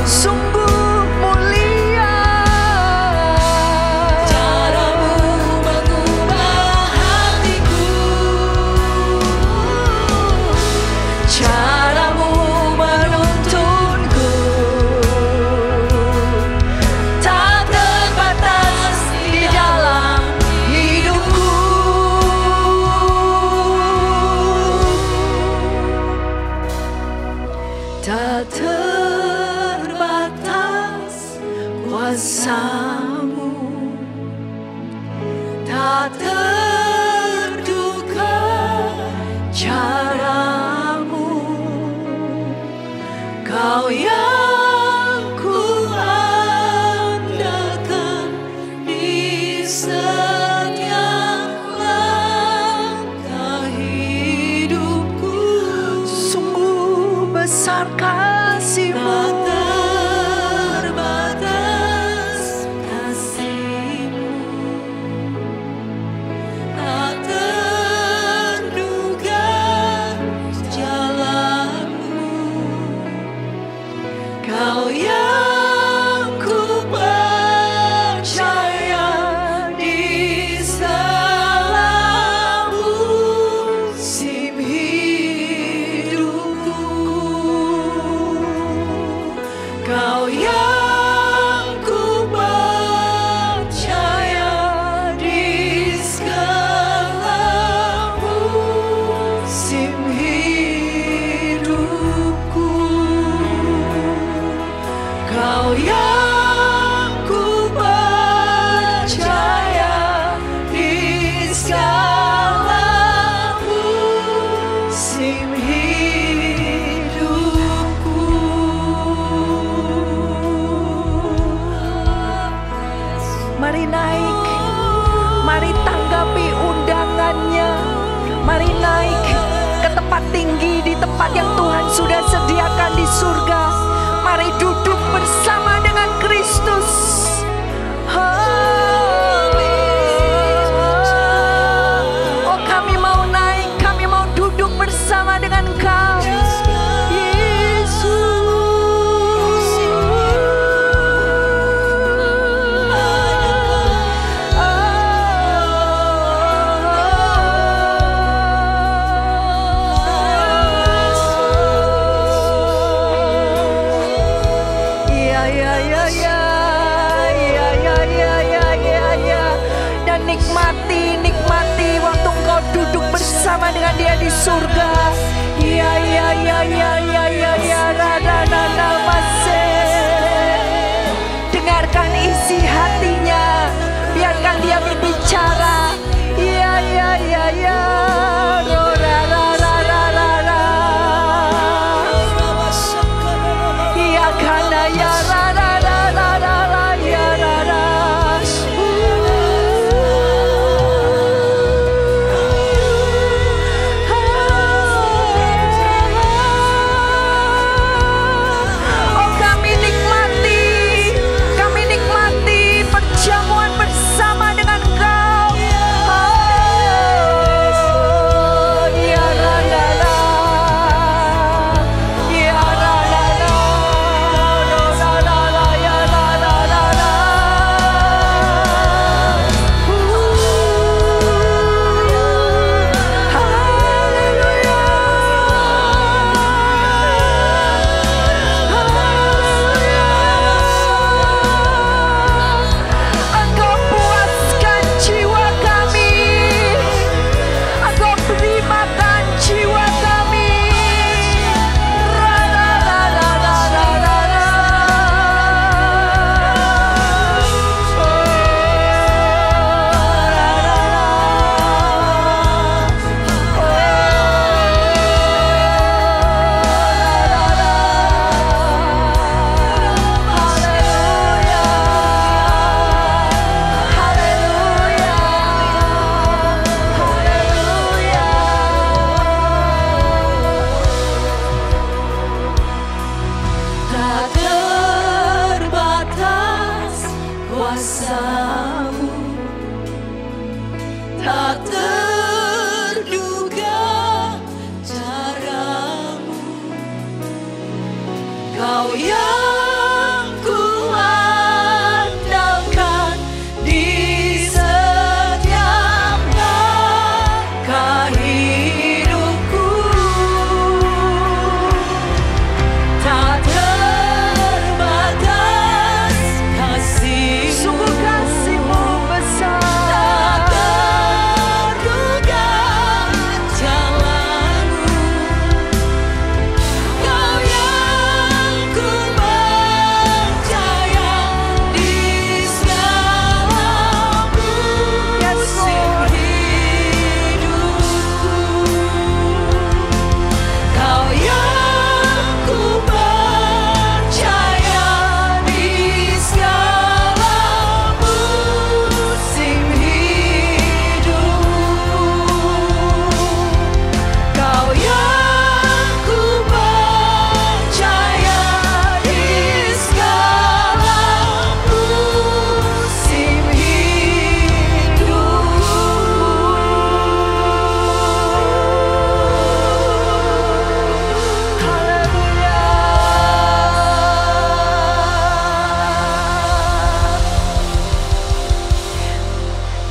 Sungguh Tak terduga caramu, Kau yang kuandalkan di setiap langkah hidupku. Sungguh besar kasih-Mu, tak terbatas kasih-Mu, tak terduga jalan-Mu. Kau yang ku percaya di segala musim hidupku. Kau yang ku percaya di segala musim hidupku. Kau yang ku percaya di segala musim hidupku. Mari naik, mari tanggapi undangannya. Mari naik ke tempat tinggi, di tempat yang Tuhan sudah sediakan di surga. Mari duduk bersama dengan Kristus. Oh, kami mau naik, kami mau duduk bersama dengan Kau, Yesus. Dan nikmati waktu engkau duduk bersama dengan Dia di surga. Dengarkan isi hatinya, biarkan Dia berbicara.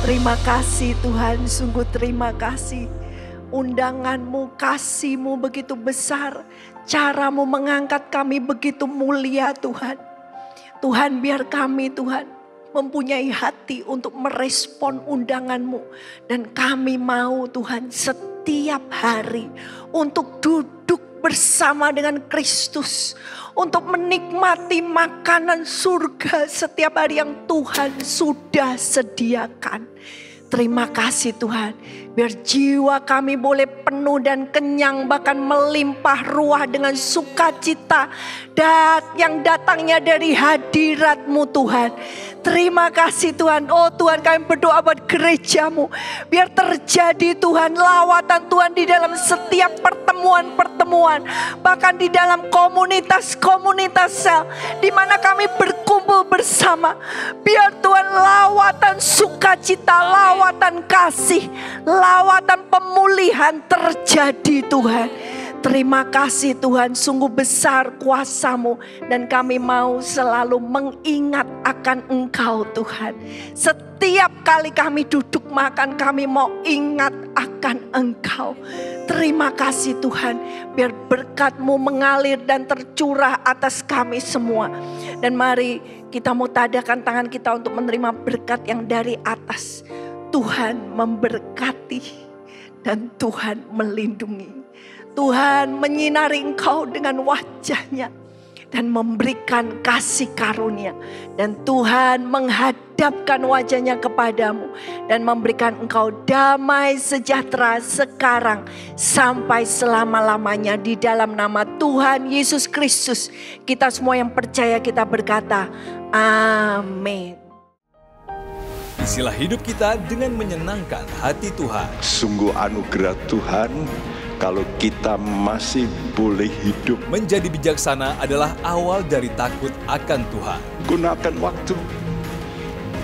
Terima kasih Tuhan, sungguh terima kasih. Undangan-Mu, kasih-Mu begitu besar. Cara-Mu mengangkat kami begitu mulia Tuhan. Tuhan, biar kami Tuhan mempunyai hati untuk merespon undangan-Mu. Dan kami mau Tuhan setiap hari untuk duduk bersama dengan Kristus. Untuk menikmati makanan surga setiap hari yang Tuhan sudah sediakan. Terima kasih Tuhan. Biar jiwa kami boleh penuh dan kenyang, bahkan melimpah ruah dengan sukacita yang datangnya dari hadirat-Mu Tuhan. Terima kasih Tuhan. Oh Tuhan, kami berdoa buat gereja-Mu. Biar terjadi Tuhan lawatan Tuhan di dalam setiap pertemuan-pertemuan. Bahkan di dalam komunitas-komunitas sel. Di mana kami berkumpul bersama. Biar Tuhan lawatan sukacita, lawatan kasih, lawatan pemulihan terjadi Tuhan. Terima kasih Tuhan, sungguh besar kuasa-Mu. Dan kami mau selalu mengingat akan Engkau Tuhan. Setiap kali kami duduk makan, kami mau ingat akan Engkau. Terima kasih Tuhan, biar berkat-Mu mengalir dan tercurah atas kami semua. Dan mari kita mau tadahkan tangan kita untuk menerima berkat yang dari atas. Tuhan memberkati dan Tuhan melindungi. Tuhan menyinari engkau dengan wajah-Nya dan memberikan kasih karunia. Dan Tuhan menghadapkan wajah-Nya kepadamu dan memberikan engkau damai sejahtera sekarang sampai selama-lamanya. Di dalam nama Tuhan Yesus Kristus, kita semua yang percaya kita berkata, amin. Isilah hidup kita dengan menyenangkan hati Tuhan. Sungguh anugerah Tuhan kalau kita masih boleh hidup. Menjadi bijaksana adalah awal dari takut akan Tuhan. Gunakan waktu.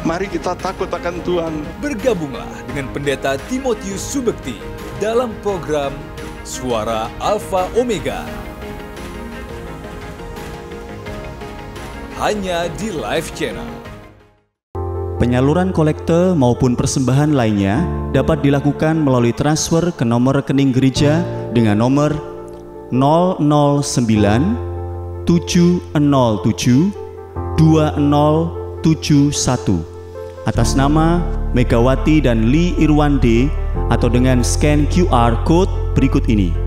Mari kita takut akan Tuhan. Bergabunglah dengan Pendeta Timotius Subekti dalam program Suara Alfa Omega. Hanya di Live Channel. Penyaluran kolekte maupun persembahan lainnya dapat dilakukan melalui transfer ke nomor rekening gereja dengan nomor 009 707 2071 atas nama Megawati dan Lee Irwande atau dengan scan QR Code berikut ini.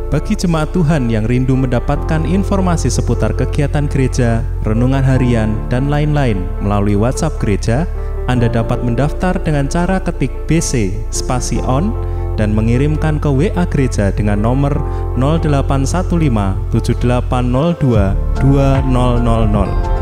Bagi jemaat Tuhan yang rindu mendapatkan informasi seputar kegiatan gereja, renungan harian, dan lain-lain melalui WhatsApp gereja, Anda dapat mendaftar dengan cara ketik BC spasi on dan mengirimkan ke WA gereja dengan nomor 0815 7802 2000.